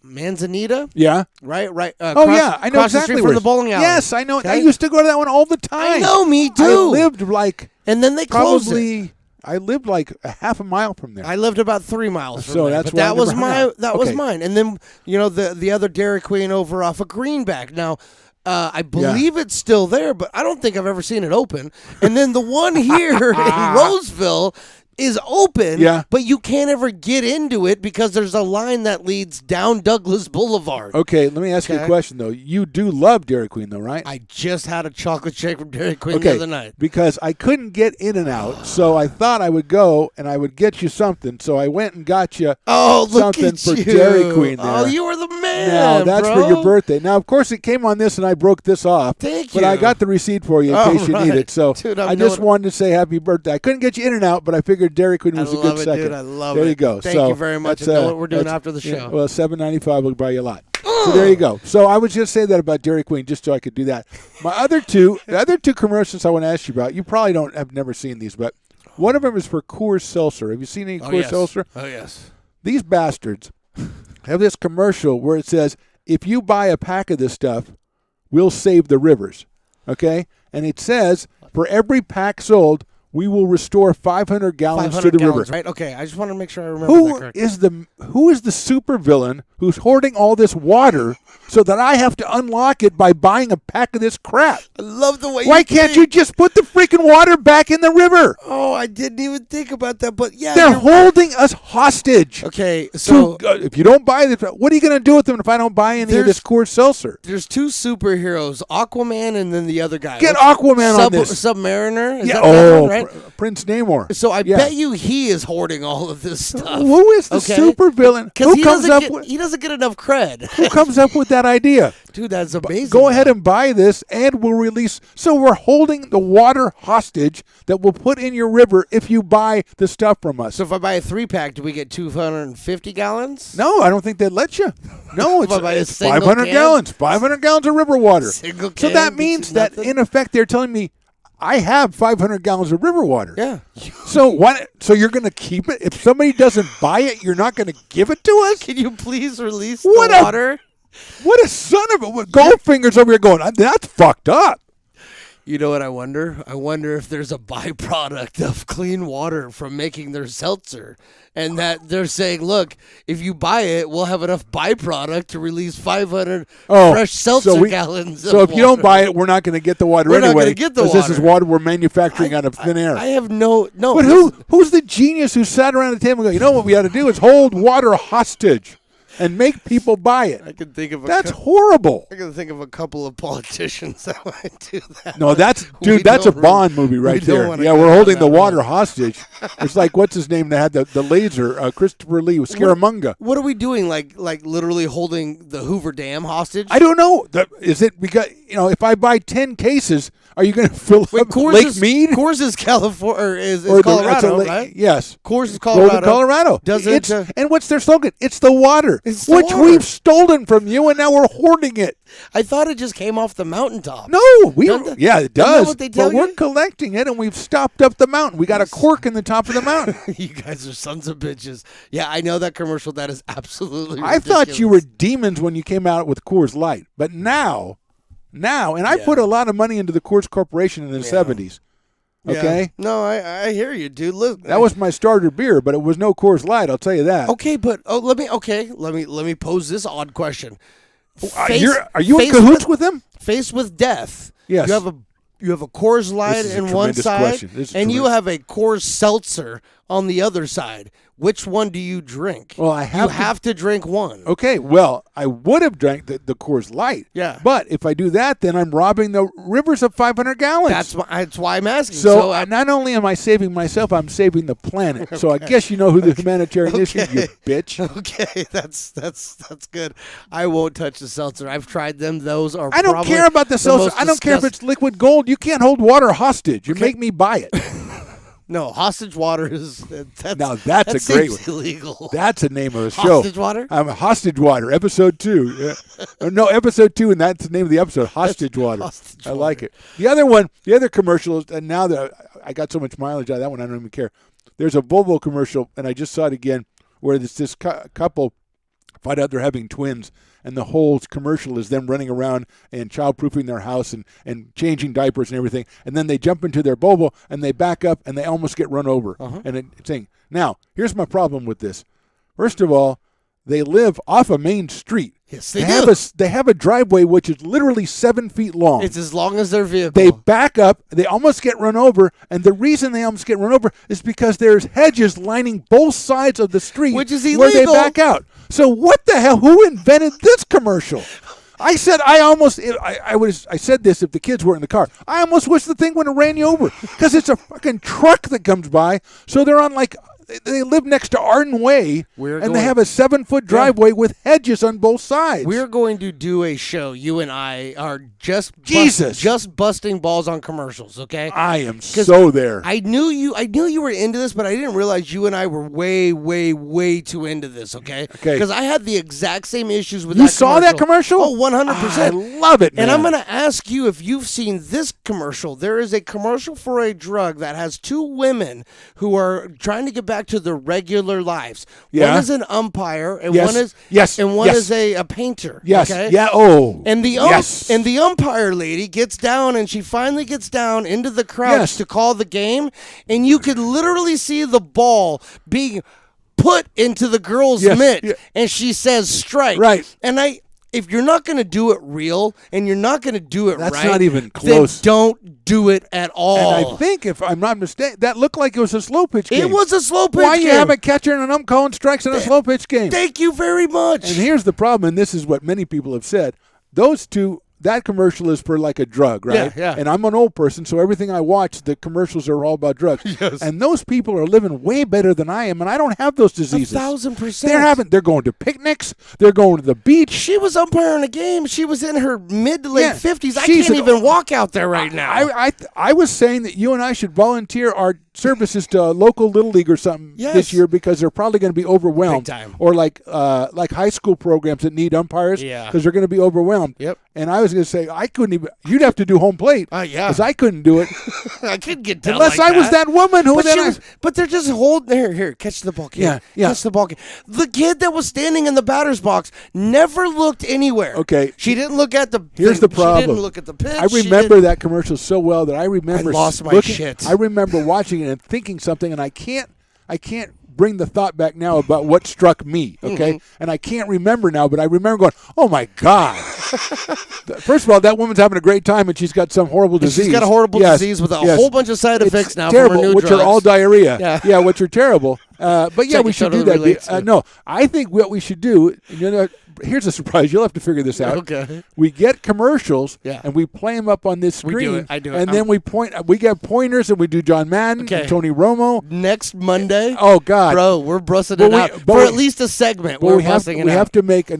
Manzanita. Yeah. Right. Yeah, I know exactly the street from the bowling alley. Yes, I know. Okay? I used to go to that one all the time. I know, me too. I lived like and then they closed it. I lived like a half a mile from there. I lived about 3 miles from so there. That's but that was was mine. And then the other Dairy Queen over off of Greenback. Now, I believe it's still there, but I don't think I've ever seen it open. And then the one here in Roseville is open, but you can't ever get into it because there's a line that leads down Douglas Boulevard. Okay, let me ask you a question, though. You do love Dairy Queen, though, right? I just had a chocolate shake from Dairy Queen the other night. Because I couldn't get in and out, so I thought I would go and I would get you something. So I went and got you something for Dairy Queen there. Oh, you were the man, Now, that's for your birthday. Now, of course, it came on this and I broke this off. Thank you. But I got the receipt for you in case you need it. So dude, I just wanted to say happy birthday. I couldn't get you in and out, but I figured Dairy Queen was a good second. Dude, I love it. There you go. Thank you very much. I know what we're doing after the show. Well, $7.95 will buy you a lot. So there you go. So I was just saying that about Dairy Queen just so I could do that. The other two commercials I want to ask you about, you probably have never seen these, but one of them is for Coors Seltzer. Have you seen any Coors Seltzer? Oh, yes. These bastards have this commercial where it says, if you buy a pack of this stuff, we'll save the rivers. Okay? And it says, for every pack sold, we will restore 500 gallons to the river. Right? Okay, I just want to make sure I remember that correctly. Who is the supervillain who's hoarding all this water so that I have to unlock it by buying a pack of this crap? I love the way Why can't you just put the freaking water back in the river? Oh, I didn't even think about that, but yeah. They're holding us hostage. Okay, so if you don't buy this, what are you going to do with them if I don't buy any of this Coors Seltzer? There's two superheroes, Aquaman and then the other guy. Get Aquaman on this. Submariner? Is Yeah, that one, right? Prince Namor. So I bet you he is hoarding all of this stuff. Who is the supervillain? Because Who he doesn't get enough cred. Who comes up with that idea? Dude, that's amazing. Go ahead and buy this, and we'll release. So we're holding the water hostage that we'll put in your river if you buy the stuff from us. So if I buy a 3-pack, do we get 250 gallons? No, I don't think they'd let you. No, it's If I buy a single 500 can? gallons. 500 gallons of river water. Single So can that gets means you that, nothing? in effect, they're telling me I have 500 gallons of river water. Yeah. So So you're going to keep it? If somebody doesn't buy it, you're not going to give it to us? Can you please release What the a- water? What a son of a... Goldfinger's over here going, that's fucked up. You know what I wonder? I wonder if there's a byproduct of clean water from making their seltzer. And that they're saying, look, if you buy it, we'll have enough byproduct to release 500 fresh seltzer gallons So of if you don't water. buy it, we're not going to get the water We're not anyway. gonna get the 'cause this is water. water we're manufacturing out of thin air. I have no. But who's the genius who sat around the table and go, you know what we ought to do is hold water hostage and make people buy it. I can think of That's horrible. I can think of a couple of politicians that might do that. No, that's We that's a don't Bond movie right we don't there. wanna Yeah, go we're down holding the that water road. hostage. It's like what's his name that had the laser? Christopher Lee with Scaramanga. What are we doing? Like literally holding the Hoover Dam hostage? I don't know. Is it because if I buy 10 cases, are you going to fill up Lake Mead? Coors is California or is Or Colorado, that's right? Yes. Coors is Colorado. Colorado. Does it? And what's their slogan? It's the water, It's the which water. we've stolen from you, and now we're hoarding it. I thought it just came off the mountaintop. No, Doesn't it it does. what they tell but we're you? collecting it, and we've stopped up the mountain. We got a cork in the top of the mountain. You guys are sons of bitches. Yeah, I know that commercial. That is absolutely I thought you were demons when you came out with Coors Light, but now, and I put a lot of money into the Coors Corporation in the 70s. Okay, Yeah. No, I hear you, dude. Look, that was my starter beer, but it was no Coors Light. I'll tell you that. okay, but let me pose this odd question. Are you in cahoots with them? Faced with death, Yes. you have a Coors Light is a in one tremendous side, question. This is and you tremendous. have a Coors Seltzer on the other side. Which one do you drink? Well, I have you to- have to drink one. Okay, well, I would have drank the Coors Light. Yeah. But if I do that, then I'm robbing the rivers of 500 gallons. That's why I'm asking. So not only am I saving myself, I'm saving the planet. So I guess you know who the humanitarian is, you bitch. Okay, that's good. I won't touch the seltzer. I've tried them. Those are. I don't probably care about the seltzer. most I don't care if disgust- it's liquid gold. You can't hold water hostage. You make me buy it. No, hostage water is. That's, Now that's that a great seems one. illegal. That's the name of a show. Hostage water? I'm a Hostage Water, episode 2. No, episode 2, and that's the name of the episode, Hostage Water. Hostage I Water. like it. The other one, the other commercial, is, and now that I got so much mileage out of that one, I don't even care. There's a Volvo commercial, and I just saw it again, where this couple find out they're having twins, and the whole commercial is them running around and childproofing their house and changing diapers and everything. And then they jump into their Volvo and they back up and they almost get run over. And it's saying, now, here's my problem with this. First of all, they live off a main street. Yes, they They have a driveway which is literally 7 feet long. It's as long as their vehicle. They back up. They almost get run over. And the reason they almost get run over is because there's hedges lining both sides of the street Which is where they illegal. back out. So what the hell? Who invented this commercial? I said I said this if the kids were in the car. I almost wish the thing would have ran you over because it's a fucking truck that comes by. So they're on like They live next to Arden Way, and they have a 7-foot driveway with hedges on both sides. We're going to do a show. You and I are just busting balls on commercials. Okay. I am so there. I knew you were into this, but I didn't realize you and I were way, way, way too into this. Okay. Because I had the exact same issues with. You saw that commercial? Oh, 100%. I love it, man. And I'm going to ask you if you've seen this commercial. There is a commercial for a drug that has two women who are trying to get back to their regular lives. Yeah. One is an umpire, and Yes. one is Yes. and one Yes. is a painter. Yes. Okay? Yeah. Oh. And the yes. and the umpire lady gets down, and she finally gets down into the crouch Yes. to call the game, and you could literally see the ball being put into the girl's Yes. mitt, Yeah. and she says strike. Right. And if you're not going to do it real and you're not going to do it That's right, not even close. then don't do it at all. And I think, if I'm not mistaken, that looked like it was a slow pitch game. It was a slow pitch Why game. you have a catcher and an ump calling strikes in a slow pitch game? Thank you very much. And here's the problem, and this is what many people have said. Those two, that commercial is for like a drug, right? Yeah. And I'm an old person, so everything I watch, the commercials are all about drugs. Yes. And those people are living way better than I am, and I don't have those diseases. 1,000%. They're going to picnics. They're going to the beach. She was umpiring a game. She was in her mid to late Yeah. 50s. I She's can't an- even walk out there right now. I was saying that you and I should volunteer our services to a local little league or something Yes. this year, because they're probably going to be overwhelmed. Big time. Or like high school programs that need umpires, Yeah. because they're going to be overwhelmed. Yep. And I was going to say, I couldn't even. You'd have to do home plate. Yeah. Because I couldn't do it I could get down unless like I was that woman who. But, Then but they're just holding. Here, catch the ball, kid. Yeah. Catch the ball, kid. The kid that was standing in the batter's box never looked anywhere. Okay. She didn't look at the. Here's the problem. She didn't look at the pitch. I remember that commercial so well that I remember. I lost my looking, shit. I remember watching it and thinking something, and I can't bring the thought back now about what struck me. Okay, and I can't remember now, but I remember going, "Oh my God!" First of all, that woman's having a great time, and she's got some horrible disease. She's got a horrible Yes, disease with a yes. whole bunch of side effects It's now terrible, from her new which drugs. are all diarrhea. Yeah. Which are terrible. But yeah, Like we it should do totally that. relates to. No, I think what we should do. Here's a surprise. You'll have to figure this out. Okay. We get commercials, Yeah. and we play them up on this We screen. do it. I do it. And then we point. We get pointers, and we do John Madden, Okay. and Tony Romo. Next Monday. Oh God, Bro, we're busting But it we- out but for we- at least a segment. But We're we have busting it out. to make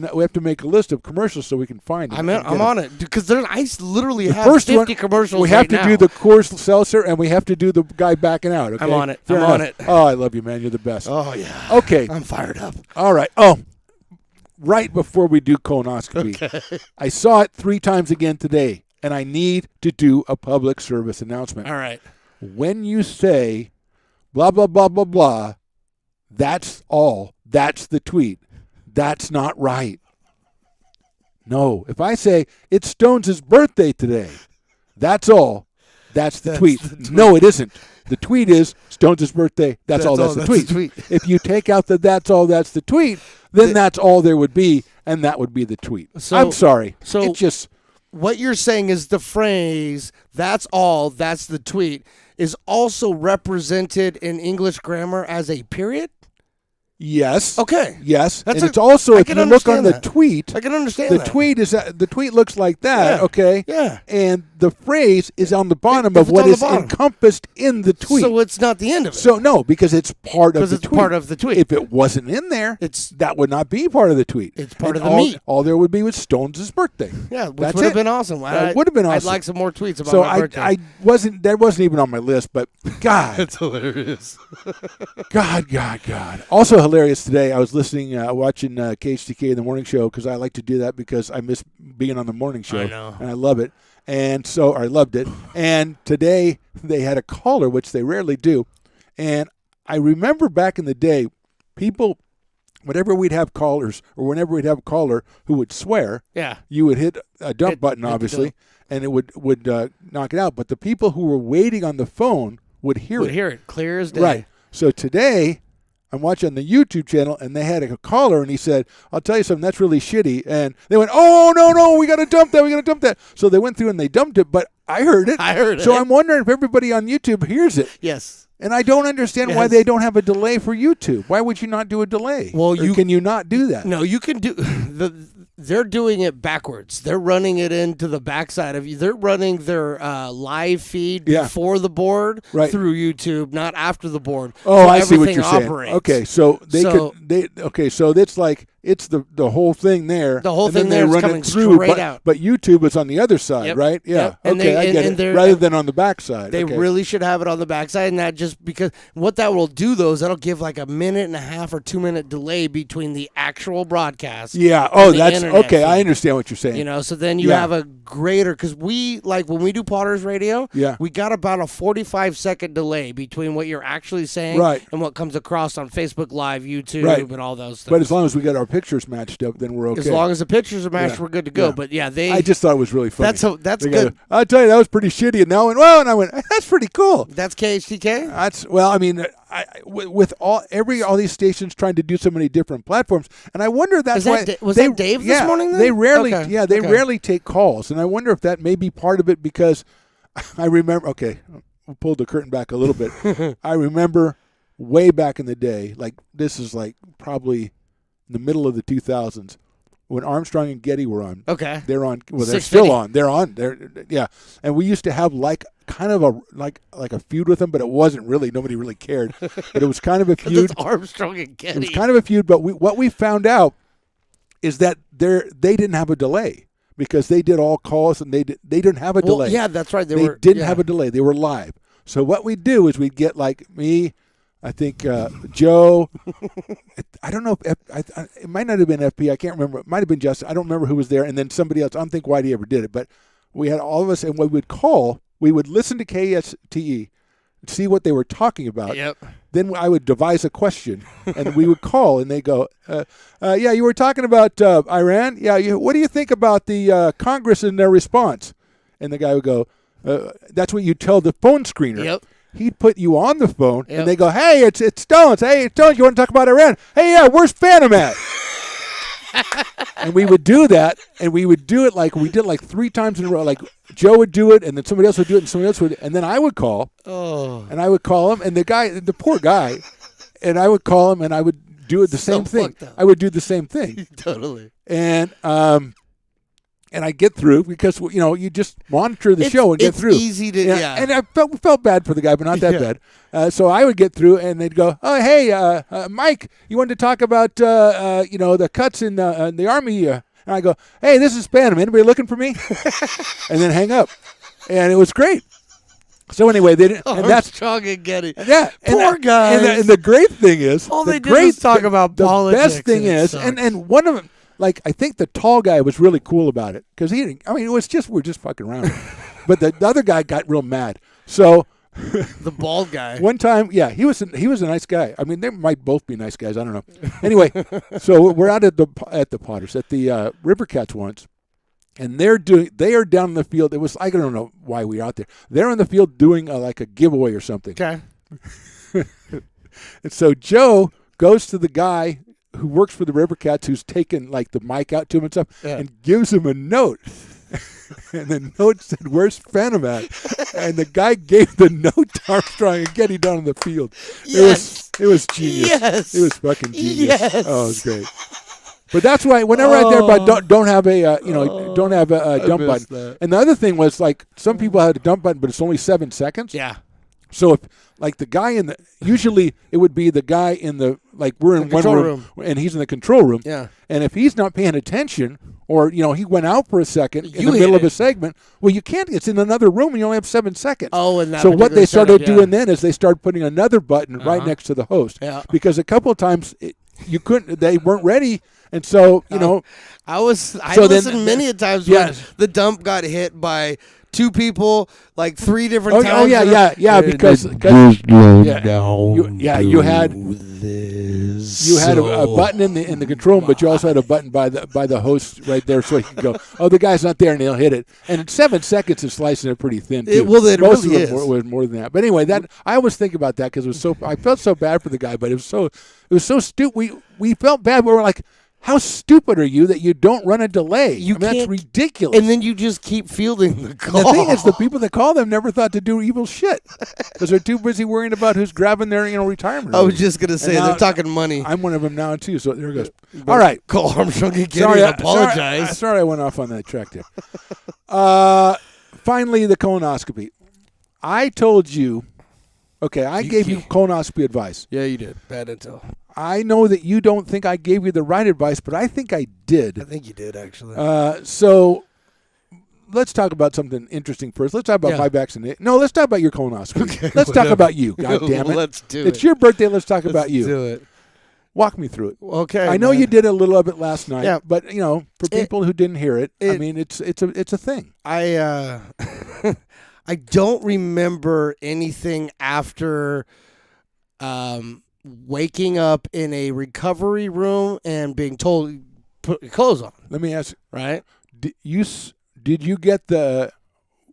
a list of commercials so we can find it. I'm and get on it. it because I literally The have first 50 one, commercials. we have right to now. do the Coors Seltzer, and we have to do the guy backing out. Okay? I'm on it. Fair I'm on enough. it. Oh, I love you, man. You're the best. Oh yeah. Okay. I'm fired up. All right. Oh, right before we do colonoscopy, I saw it 3 times again today, and I need to do a public service announcement. All right. When you say blah, blah, blah, blah, blah, that's all. That's the tweet. That's not right. No. If I say it's Stones' birthday today, that's all. That's the tweet. No, it isn't. The tweet is Stones' birthday. That's all. That's the tweet. If you take out the that's all, that's the tweet, then that's all there would be, and that would be the tweet. So- I'm sorry. so- It's just What you're saying is the phrase "that's all, that's the tweet" is also represented in English grammar as a period. yes. Okay. Yes. That's and a- it's also I if can you look on understand the that. tweet, I can understand the that. tweet is the tweet looks like that. Yeah. Okay. Yeah. And the phrase is on the bottom If of it's what on the is bottom. encompassed in the tweet. So it's not the end of it. So no, because it's part of Because the it's tweet. part of the tweet. If it wasn't in there, that would not be part of the tweet. It's part And of the meat. All there would be was Stones' birthday. Yeah, which That's would have it. been awesome. That would have been I'd awesome. like some more tweets about So my birthday. I wasn't. That wasn't even on my list. But God, It's hilarious. God. Also hilarious today. I was listening, watching KHTK in the morning show because I like to do that because I miss being on the morning show. I know. And I love it. And so I loved it. And today they had a caller, which they rarely do. And I remember back in the day, people, whenever we'd have callers or whenever we'd have a caller who would swear, Yeah. you would hit a dump button, hit the obviously, dump. and it would knock it out. But the people who were waiting on the phone would hear Would it. hear it clear as day. Right. So today, I'm watching the YouTube channel, and they had a caller, and he said, I'll tell you something, that's really shitty. And they went, oh, no, we got to dump that. So they went through and they dumped it, but I heard it. I heard it. So I'm wondering if everybody on YouTube hears it. Yes. And I don't understand why Yes. they don't have a delay for YouTube. Why would you not do a delay? Well, Or can you not do that? No, you can do they're doing it backwards. They're running it into the backside of you. They're running their live feed before the board through YouTube, not after the board. Oh, so I see what you're operates. saying. Okay, so so it's like it's the whole thing there. The whole and thing then there is coming straight out. But YouTube is on the other side, right? Yeah. Yep. And okay, I get it. Rather than on the backside. They really should have it on the backside, and not just because what that will do though is that'll give like a 1.5 or 2 minute delay between the actual broadcast. Yeah. Oh, that's okay. Feed. I understand what you're saying. You know, so then you have a greater because we like when we do Potters Radio. Yeah. We got about a 45-second delay between what you're actually saying and what comes across on Facebook Live, YouTube, and all those things. But as long as we get our pictures matched up, then we're okay. As long as the pictures are matched, we're good to go. But I just thought it was really funny. That's good. I'll tell you, that was pretty shitty. And now, and I went, that's pretty cool. That's KHTK. I mean, with all these stations trying to do so many different platforms, and I wonder that's why was that Dave this morning? Then? They rarely, rarely take calls, and I wonder if that may be part of it because I remember. Okay, we'll pull the curtain back a little bit. I remember way back in the day, like this is like probably in the middle of the 2000s. When Armstrong and Getty were on, they're on. Well, they're still on. They're on. And we used to have like kind of a feud with them, but it wasn't really. Nobody really cared. But it was kind of a feud. It's Armstrong and Getty. It was kind of a feud, but what we found out is that they didn't have a delay because they did all calls and they didn't have a delay. Yeah, that's right. They didn't have a delay. They were live. So what we do is we'd get like me. I think Joe, I don't know if it might not have been FP. I can't remember. It might have been Justin. I don't remember who was there. And then somebody else. I don't think Whitey ever did it. But we had all of us, and we would call. We would listen to KSTE, see what they were talking about. Yep. Then I would devise a question, and we would call, and they go, yeah, you were talking about Iran. Yeah, what do you think about the Congress and their response? And the guy would go, that's what you tell the phone screener. Yep. He'd put you on the phone, and they go, hey, it's Stones. Hey, Stones, you want to talk about Iran? Hey, yeah, where's Phantom at? And we would do that, and we would do it like we did like 3 times in a row. Like Joe would do it, and then somebody else would do it, and somebody else would, and then I would call, and I would call him, and the poor guy, and I would call him, and I would do it the same thing. I would do the same thing. Totally. And I get through because you just monitor the show and get through. It's easy to And I felt bad for the guy, but not that bad. So I would get through, and they'd go, "Oh, hey, Mike, you wanted to talk about the cuts in the Army?" And I go, "Hey, this is Phantom. Anybody looking for me?" And then hang up, and it was great. So anyway, they didn't. And that's Armstrong and Getty. Yeah, poor guys. And the great thing is, all they did was talk about politics. The best thing is, and one of them. Like, I think the tall guy was really cool about it because we're just fucking around. But the other guy got real mad. So the bald guy. One time, he was a nice guy. I mean, they might both be nice guys. I don't know. Anyway, so we're out at the Potters at the River Cats once, and they are down in the field. It was I don't know why we were out there. They're in the field doing like a giveaway or something. Okay. And so Joe goes to the guy who works for the River Cats, who's taken like the mic out to him and stuff, and gives him a note. And the note said, "Where's Phantom at?" And the guy gave the note to Armstrong and Getty down in the field. Yes. It was genius. Yes. It was fucking genius. Yes. Oh, it was great. But that's why whenever I there, but don't have a don't have a dump button. That. And the other thing was like some people had a dump button, but it's only 7 seconds. Yeah. So if like the guy usually it would be the guy in the like we're in one room and he's in the control room. Yeah. And if he's not paying attention or he went out for a second in the middle of a segment, well you can't. It's in another room and you only have 7 seconds. Oh, and that so what they started doing then is they started putting another button right next to the host. Yeah. Because a couple of times they weren't ready. And so I listened many a times when the dump got hit by 2 people, like 3 different times. Yeah, because you had a button in the control room, but you also had a button by the host right there, so he could go, "Oh, the guy's not there," and he'll hit it. And in 7 seconds, it's slicing it pretty thin. Too. It Most really of them was more than that. But anyway, I always think about that because I felt so bad for the guy, but it was so stupid. We felt bad. We were like, How stupid are you that you don't run a delay? You that's can't- ridiculous. And then you just keep fielding the call. the thing is, the people that call them never thought to do evil shit because they're too busy worrying about who's grabbing their retirement. I was just going to say, now- they're talking money. I'm one of them now, too, so there it goes. All right. Cole Armstrong again. Sorry, Apologize. Sorry I went off on that track there. Finally, the colonoscopy. I told you, okay, I gave you colonoscopy advice. Yeah, you did. Bad intel. I know that you don't think I gave you the right advice, but I think I did. I think you did, actually. So let's talk about something interesting first. Let's talk about my vaccination. No, let's talk about your colonoscopy. Okay, let's talk about you. God damn it. Let's do it. It's your birthday. Let's talk about you. Do it. Walk me through it. Okay. I know man. you did a little of it last night, Yeah. but for people who didn't hear it, I mean, it's a thing. I I don't remember anything after waking up in a recovery room and being told put your clothes on. Let me ask Right? did you get the,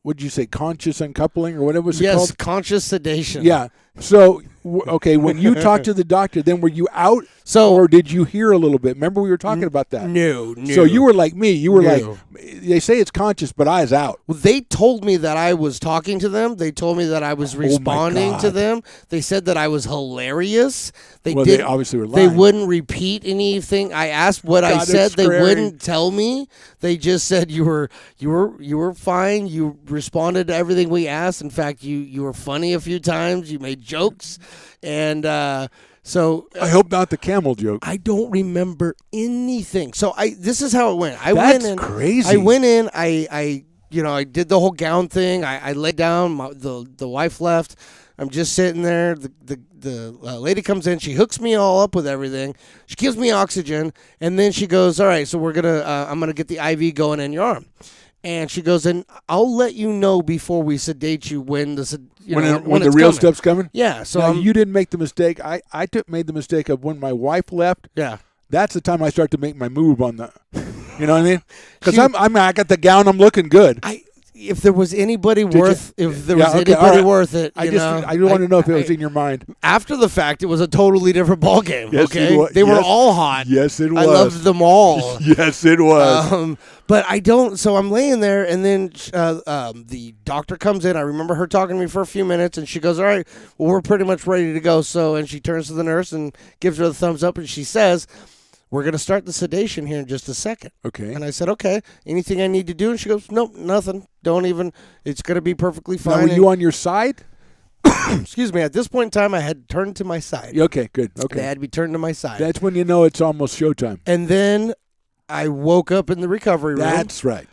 what did you say, conscious uncoupling or whatever was it Yes, called? conscious sedation. Yeah. So, okay, when you talked to the doctor, then were you out So or did you hear a little bit? Remember we were talking about that. no. So you were like me. You were like, No. they say it's conscious, but I was out. Well, they told me that I was talking to them. They told me that I was responding to God. them. They said that I was hilarious. They Well, didn't. they obviously were They lying. wouldn't repeat anything. I asked what I God, said. it's They scary. wouldn't tell me. They just said you were fine. You responded to everything we asked. In fact, you were funny a few times. You made jokes, and so I hope not the camel joke. I don't remember anything. So this is how it went. I That's went in. crazy. I went in. I did the whole gown thing. I laid down. The wife left. I'm just sitting there. The lady comes in. She hooks me all up with everything. She gives me oxygen, and then she goes, "All right, so we're gonna. I'm gonna get the IV going in your arm." And she goes, "And I'll let you know before we sedate you when the when the it's real coming." stuff's coming? Yeah. So Now, you didn't make the mistake. I made the mistake of when my wife left. yeah. That's the time I start to make my move on the, you know what I mean? Because She- I got the gown. I'm looking good. If there was anybody worth, if there Yeah, was okay, all anybody right. worth it, I I want to know if it was in your mind. After the fact, it was a totally different ball game. Yes, okay, it was. they were Yes. all hot. Yes, it was. I loved them all. Yes, it was. But I don't. So I'm laying there, and then the doctor comes in. I remember her talking to me for a few minutes, and she goes, "All right, well, we're pretty much ready to go." So, and she turns to the nurse and gives her the thumbs up, and she says, "We're going to start the sedation here in just a second." Okay. And I said, "Okay, anything I need to do?" And she goes, "Nope, nothing. Don't even. It's going to be perfectly Now, fine." were you on your side? Excuse me. At this point in time, I had turned to my side. Okay, good. They Okay. had to be turned to my side. That's when you know it's almost showtime. And then I woke up in the recovery room. That's right.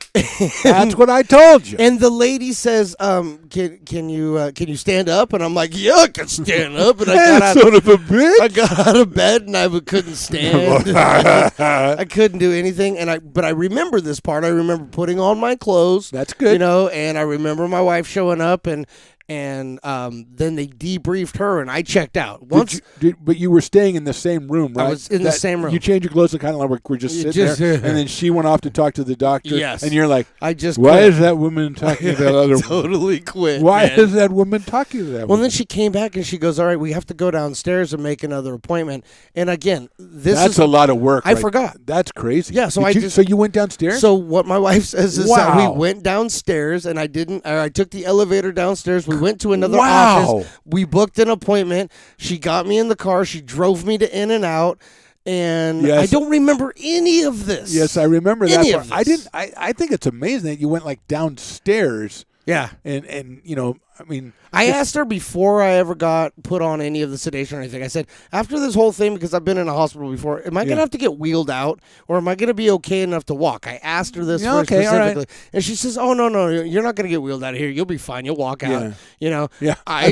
That's what I told you. And the lady says, "Can you stand up?" And I'm like, "Yeah, I can stand up." And Son of a bitch. I got out of bed and I couldn't stand. I couldn't do anything. But I remember this part. I remember putting on my clothes. That's good. And I remember my wife showing up and then they debriefed her and I checked out. But you were staying in the same room, right? I was in the same room. You changed your clothes and kind of like we're just sitting there, and then she went off to talk to the doctor. Yes. And you're like, I just why quit. is that woman talking to that other woman? Totally quit. Why man. is that woman talking to that Well, woman? then she came back and she goes, "All right, we have to go downstairs and make another appointment." And again, That's a lot of work. I right? forgot. That's crazy. Yeah, so So you went downstairs? So what my wife says is that Wow. we went downstairs and I took the elevator downstairs. We went to another Wow. office. We booked an appointment. She got me in the car. She drove me to In-N-Out. And Yes. I don't remember any of this. Yes, I remember Any that of part. this. I think it's amazing that you went like downstairs Yeah. and I mean, I asked her before I ever got put on any of the sedation or anything. I said, after this whole thing, because I've been in a hospital before, am I going to have to get wheeled out or am I going to be okay enough to walk? I asked her this Yeah, first okay, all right. specifically. And she says, "Oh, no, you're not going to get wheeled out of here. You'll be fine. You'll walk out." Yeah. I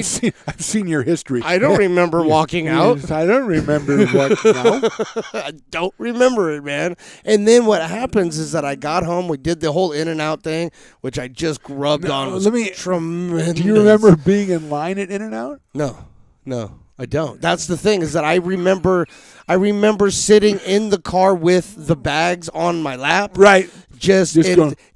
I've seen your history. I don't remember walking out. Yes, I don't remember walking out. I don't remember it, man. And then what happens is that I got home. We did the whole In-N-Out thing, which I just grubbed on. It was tremendous. Do you remember being in line at In-N-Out? No, I don't. That's the thing is that I remember sitting in the car with the bags on my lap. Right. just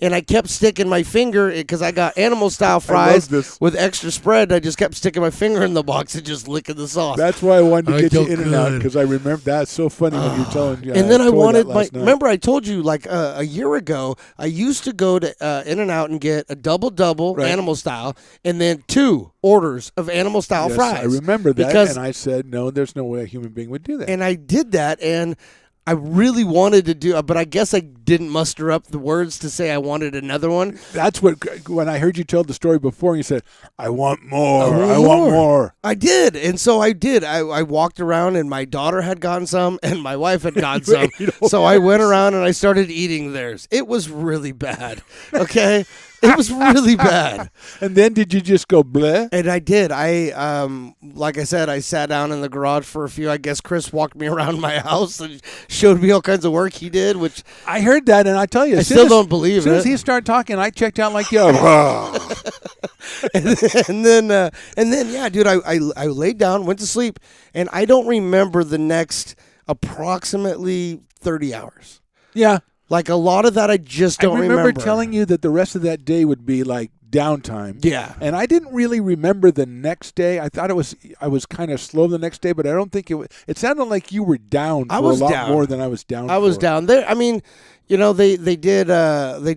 and I kept sticking my finger because I got animal style fries with extra spread. I just kept sticking my finger in the box and just licking the sauce. That's why I wanted to get you in and out, because I remember that's so funny when you're telling you. And then I wanted remember I told you like a year ago I used to go to In-N-Out and get a double animal style and then 2 orders of animal style fries. I remember that, and I said no, there's no way a human being would do that. And I did that, and I really wanted to do, but I guess I didn't muster up the words to say I wanted another one. That's when I heard you tell the story before, and you said, I want more. I want more. I did, and so I did. I walked around, and my daughter had gotten some, and my wife had gotten some. So I went around, and I started eating theirs. It was really bad, okay? It was really bad. And then did you just go bleh? And I did. Like I said, I sat down in the garage for a few. I guess Chris walked me around my house and showed me all kinds of work he did, which I heard that, and I tell you, I still don't believe it. As soon as he started talking, I checked out like, yo. and then, yeah, dude, I laid down, went to sleep, and I don't remember the next approximately 30 hours. Yeah. Like a lot of that I just don't remember. I remember telling you that the rest of that day would be like downtime. Yeah. And I didn't really remember the next day. I thought I was kind of slow the next day, but I don't think it sounded like you were down for a lot more than I was down for. I was down there. I mean, you know, they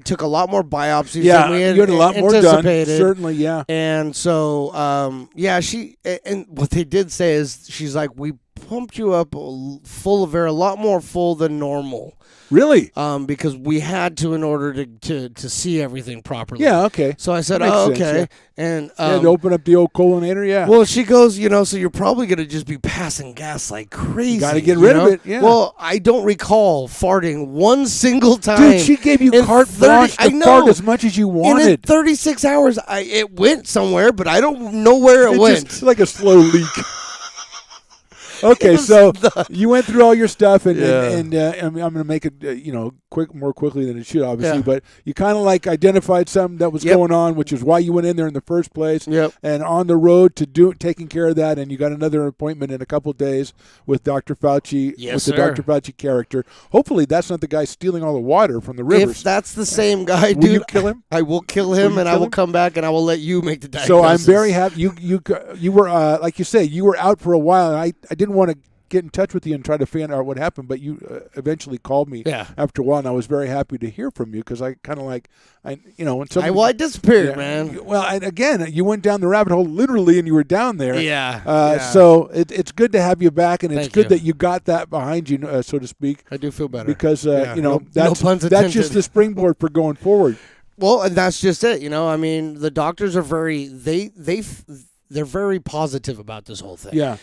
took a lot more biopsies than we you had a lot more done. Certainly, yeah. And so, and what they did say is she's like, we pumped you up full of air, a lot more full than normal. Really? Because we had to in order to see everything properly. Yeah, okay. So I said, okay. Sense, yeah. And to open up the old coloninator, yeah. Well, she goes, so you're probably going to just be passing gas like crazy. Got to get rid of it, yeah. Well, I don't recall farting one single time. Dude, she gave you carte blanche to fart as much as you wanted. And in 36 hours, it went somewhere, but I don't know where it went. Just like a slow leak. Okay, so you went through all your stuff, and I'm going to make it, more quickly than it should, obviously. Yeah. But you kind of like identified something that was going on, which is why you went in there in the first place. Yep. And on the road to taking care of that, and you got another appointment in a couple of days with Dr. Fauci, yes, with the Dr. Fauci character. Hopefully, that's not the guy stealing all the water from the rivers. If that's the same guy, will dude, you kill him? I will kill him, and I will come back, and I will let you make the diagnosis. So I'm very happy. You were like you say, you were out for a while, and I didn't want to get in touch with you and try to find out what happened, but you eventually called me after a while, and I was very happy to hear from you, because I kind of like, when somebody, I disappeared, man. Well, and again, you went down the rabbit hole literally, and you were down there. Yeah. So it's good to have you back, and it's Thank good you. that you got that behind you, so to speak. I do feel better because no puns that's intended. just the springboard for going forward. Well, and that's just it. I mean, the doctors are very they're very positive about this whole thing. Yeah.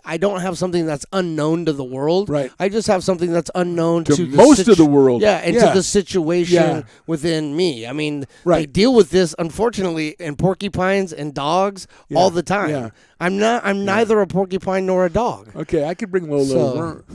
I don't have something that's unknown to the world. Right. I just have something that's unknown to most of the world. Yeah, and to the situation within me. I mean, they deal with this, unfortunately, in porcupines and dogs all the time. Yeah. I'm neither a porcupine nor a dog. Okay, I could bring Lola over.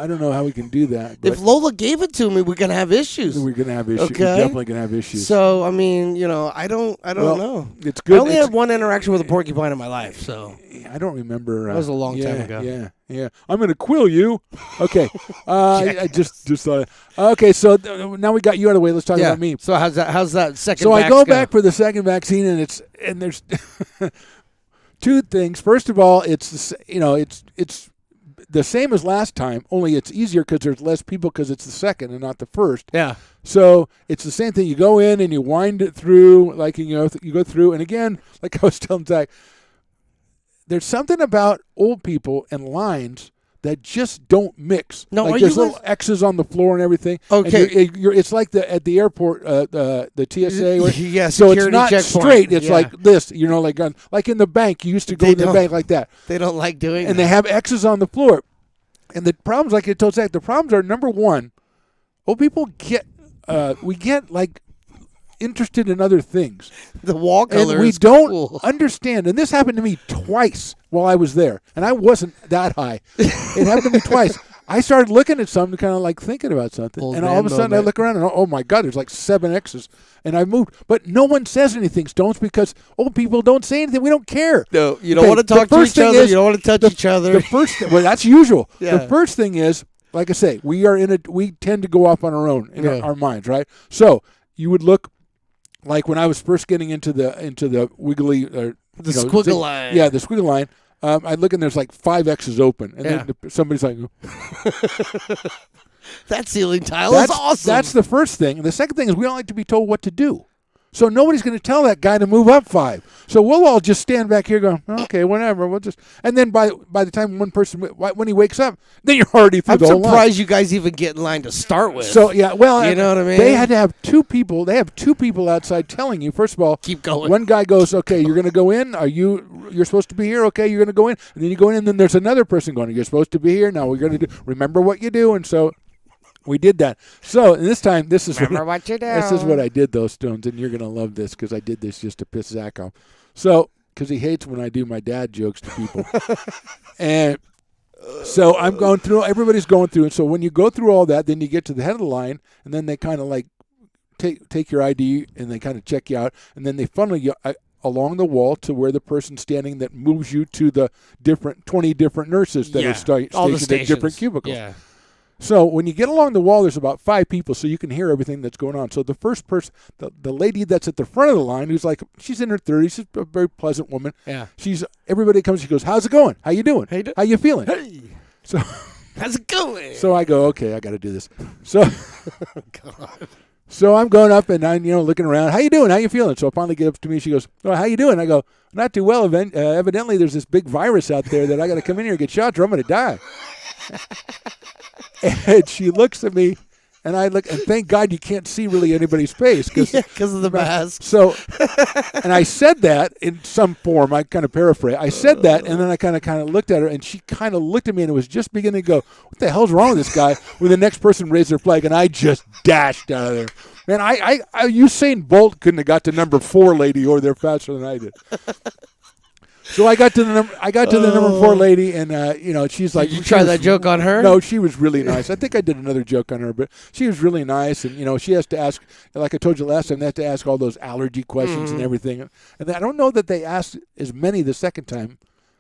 I don't know how we can do that. But if Lola gave it to me, we're gonna have issues. We're gonna have issues. Okay? We're definitely gonna have issues. So I mean, I don't know. It's good. I only had one interaction with a porcupine in my life, so I don't remember. That was a long time ago. Yeah. I'm gonna quill you. Okay. I just thought. Okay, so now we got you out of the way. Let's talk about me. So how's that second? So I go back for the second vaccine, and there's two things. First of all, it's the same as last time, only it's easier because there's less people because it's the second and not the first. Yeah. So it's the same thing. You go in and you wind it through, like you go through, and again, like I was telling Zach, there's something about old people and lines that just don't mix. No, like there's little X's on the floor and everything. Okay. And it's like at the airport, the TSA. Yeah, so it's not checkpoint. straight. It's like this, like in the bank. You used to go to the bank like that. They don't like doing and they have X's on the floor. And the problems, like I told Zach, the problems are, number one, old people we get like interested in other things. The wall color and we is don't cool. understand. And this happened to me twice while I was there, and I wasn't that high. It happened to me twice. I started looking at something, kind of like thinking about something, and all of a sudden I look around and oh my God, there's like 7 X's, and I moved. But no one says anything, Stones, because old people don't say anything. We don't care. No, you don't want to talk to each other. You don't want to touch each other. The first thing, well, that's usual. Yeah. The first thing is like I say, we tend to go off on our own in our minds, right? So you would look like when I was first getting into the wiggly, the squiggle line. Yeah, the squiggle line. I'd look and there's like 5 X's open, and then somebody's like, that ceiling tile is awesome. That's the first thing. And the second thing is we don't like to be told what to do. So nobody's going to tell that guy to move up 5. So we'll all just stand back here going, okay, whatever. We'll just, and then by the time one person, when he wakes up, then you're already through the whole line. I'm surprised you guys even get in line to start with. So yeah, well, you know what I mean. They had to have 2 people. They have 2 people outside telling you. First of all, keep going. One guy goes, okay, you're going to go in. You're supposed to be here. Okay, you're going to go in, and then you go in, and then there's another person going, you're supposed to be here. Now we're going to remember what you do, and so. We did that. So this time, this is what you do. This is what I did, though, Stones, and you're gonna love this because I did this just to piss Zach off. So, because he hates when I do my dad jokes to people, and so I'm going through. Everybody's going through it. So when you go through all that, then you get to the head of the line, and then they kind of like take your ID and they kind of check you out, and then they funnel you along the wall to where the person's standing that moves you to the 20 different nurses that are stationed at different cubicles. Yeah. So when you get along the wall, there's about 5 people, so you can hear everything that's going on. So the first person, the lady that's at the front of the line, who's like, she's in her 30s, she's a very pleasant woman. Yeah. Everybody comes, she goes, how's it going? How you doing? How you feeling? Hey. So how's it going? So I go, okay, I got to do this. So God. So I'm going up and I'm looking around. How you doing? How you feeling? So finally get up to me. She goes, oh, how you doing? I go, not too well. Evidently, there's this big virus out there that I got to come in here and get shots or I'm going to die. And she looks at me, and I look, and thank God you can't see really anybody's face because of the mask. So, and I said that in some form. I kind of paraphrase. I said that, and then I kind of looked at her, and she kind of looked at me, and it was just beginning to go, "What the hell's wrong with this guy?" When the next person raised their flag, and I just dashed out of there. Man, I Usain Bolt couldn't have got to number 4 lady over there faster than I did. So I got to the number 4 lady, and she's like, did you try that joke on her? No, she was really nice. I think I did another joke on her, but she was really nice, and she has to ask, like I told you last time, they have to ask all those allergy questions and everything. And I don't know that they asked as many the second time.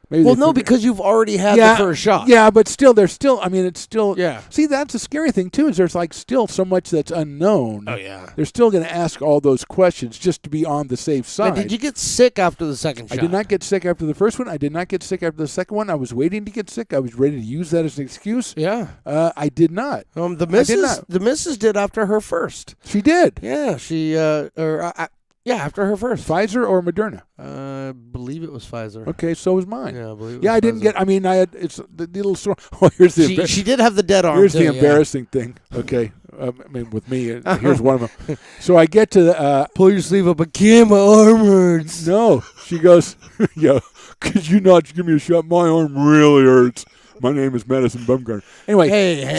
Maybe because you've already had the first shot. Yeah, but still, it's still. Yeah. See, that's the scary thing too. Is there's like still so much that's unknown. Oh yeah. They're still going to ask all those questions just to be on the safe side. Now, did you get sick after the second shot? I did not get sick after the first one. I did not get sick after the second one. I was waiting to get sick. I was ready to use that as an excuse. Yeah. I did not. The missus did after her first. She did. Yeah. She after her first. Pfizer or Moderna? I believe it was Pfizer. Okay, so was mine. Yeah, I believe it was I didn't Pfizer. get. I mean, I had. It's the little story. Oh, here's the. She did have the dead arm. Here's the embarrassing thing. Okay, with me, here's one of them. So I get to the. Pull your sleeve up. I can't. My arm hurts. No, she goes. Yeah, could you not give me a shot? My arm really hurts. My name is Madison Bumgarner. Anyway,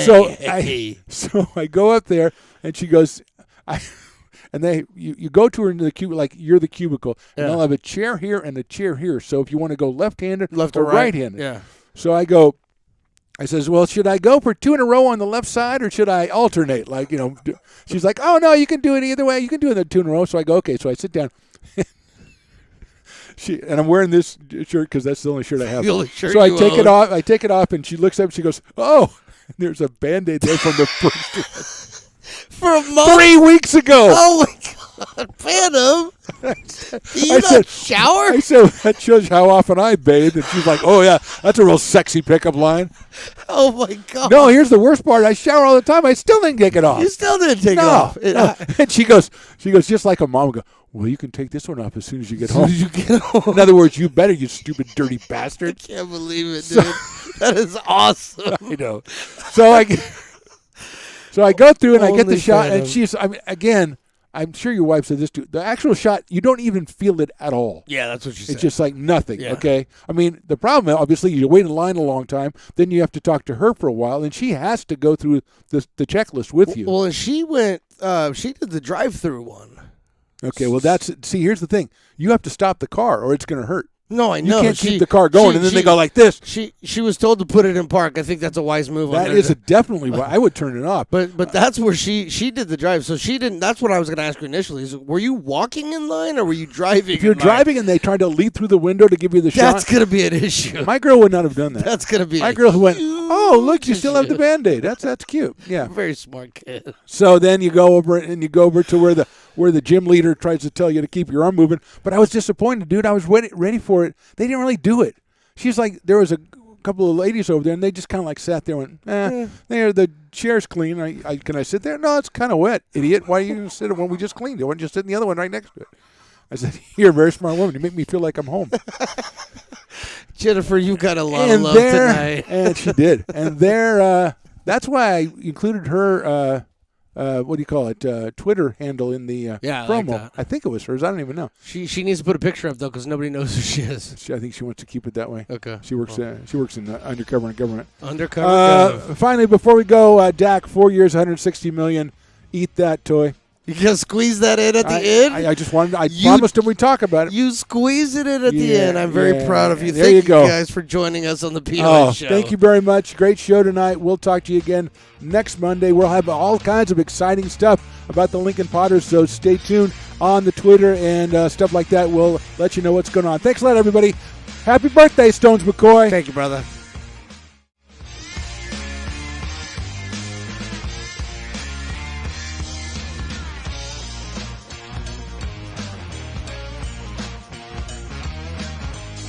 so I go up there, and she goes, And you go to her into the cubicle, like you're the cubicle, and they'll have a chair here and a chair here. So if you want to go left-handed or right-handed. Yeah. So I says, well, should I go for 2 in a row on the left side or should I alternate? She's like, oh, no, you can do it either way. You can do it in 2 in a row. So I go, okay. So I sit down. And I'm wearing this shirt because that's the only shirt I have. The only shirt so I take it off. I take it off, and she looks up. And she goes, oh, and there's a Band-Aid there from the first one. For a month? 3 weeks ago. Oh, my God. Phantom. Do you not shower? I said, that shows how often I bathe. And she's like, oh, yeah, that's a real sexy pickup line. Oh, my God. No, here's the worst part. I shower all the time. I still didn't take it off. You still didn't take it off. No. And she goes, just like a mom would go, well, you can take this one off as soon as you get home. In other words, you better, you stupid, dirty bastard. I can't believe it, dude. That is awesome. I know. So I go through and I get the shot, and she's, again, I'm sure your wife said this too. The actual shot, you don't even feel it at all. Yeah, that's what she said. It's just like nothing, okay? I mean, the problem, obviously, you wait in line a long time, then you have to talk to her for a while, and she has to go through the checklist with you. Well, and she did the drive-through one. Okay, well, here's the thing. You have to stop the car, or it's going to hurt. No, I You know. can't keep the car going, and then they go like this. She was told to put it in park. I think that's a wise move. That is definitely why I would turn it off. But that's where she did the drive. So she didn't. That's what I was going to ask her initially. Is were you walking in line or were you driving? If you're driving and they tried to leap through the window to give you the shot, that's going to be an issue. My girl would not have done that. That's going to be my girl who went. Oh, look, you still have the Band-Aid. That's cute. Yeah. Very smart kid. So then you go over to where the gym leader tries to tell you to keep your arm moving. But I was disappointed, dude. I was ready for it. They didn't really do it. She's like, there was a couple of ladies over there, and they just kind of like sat there and went, there, the chair's clean. Can I sit there? No, it's kind of wet, idiot. Why are you sit it when we just cleaned it? Why don't you sit in the other one right next to it? I said, you're a very smart woman. You make me feel like I'm home. Jennifer, you got a lot of love tonight. And she did. And that's why I included her, what do you call it, Twitter handle in the promo. Like I think it was hers. I don't even know. She needs to put a picture up, though, because nobody knows who she is. I think she wants to keep it that way. Okay. She works in undercover in government. Undercover government. Finally, before we go, Dak, 4 years, $160 million. Eat that toy. You gonna squeeze that in at the end? I just wanted. I promised him we'd talk about it. You squeezed it in at the end. I'm very proud of you. There Thank you go. guys for joining us on the POS Show. Thank you very much. Great show tonight. We'll talk to you again next Monday. We'll have all kinds of exciting stuff about the Lincoln Potters, so stay tuned on the Twitter and stuff like that. We'll let you know what's going on. Thanks a lot, everybody. Happy birthday, Stones McCoy. Thank you, brother.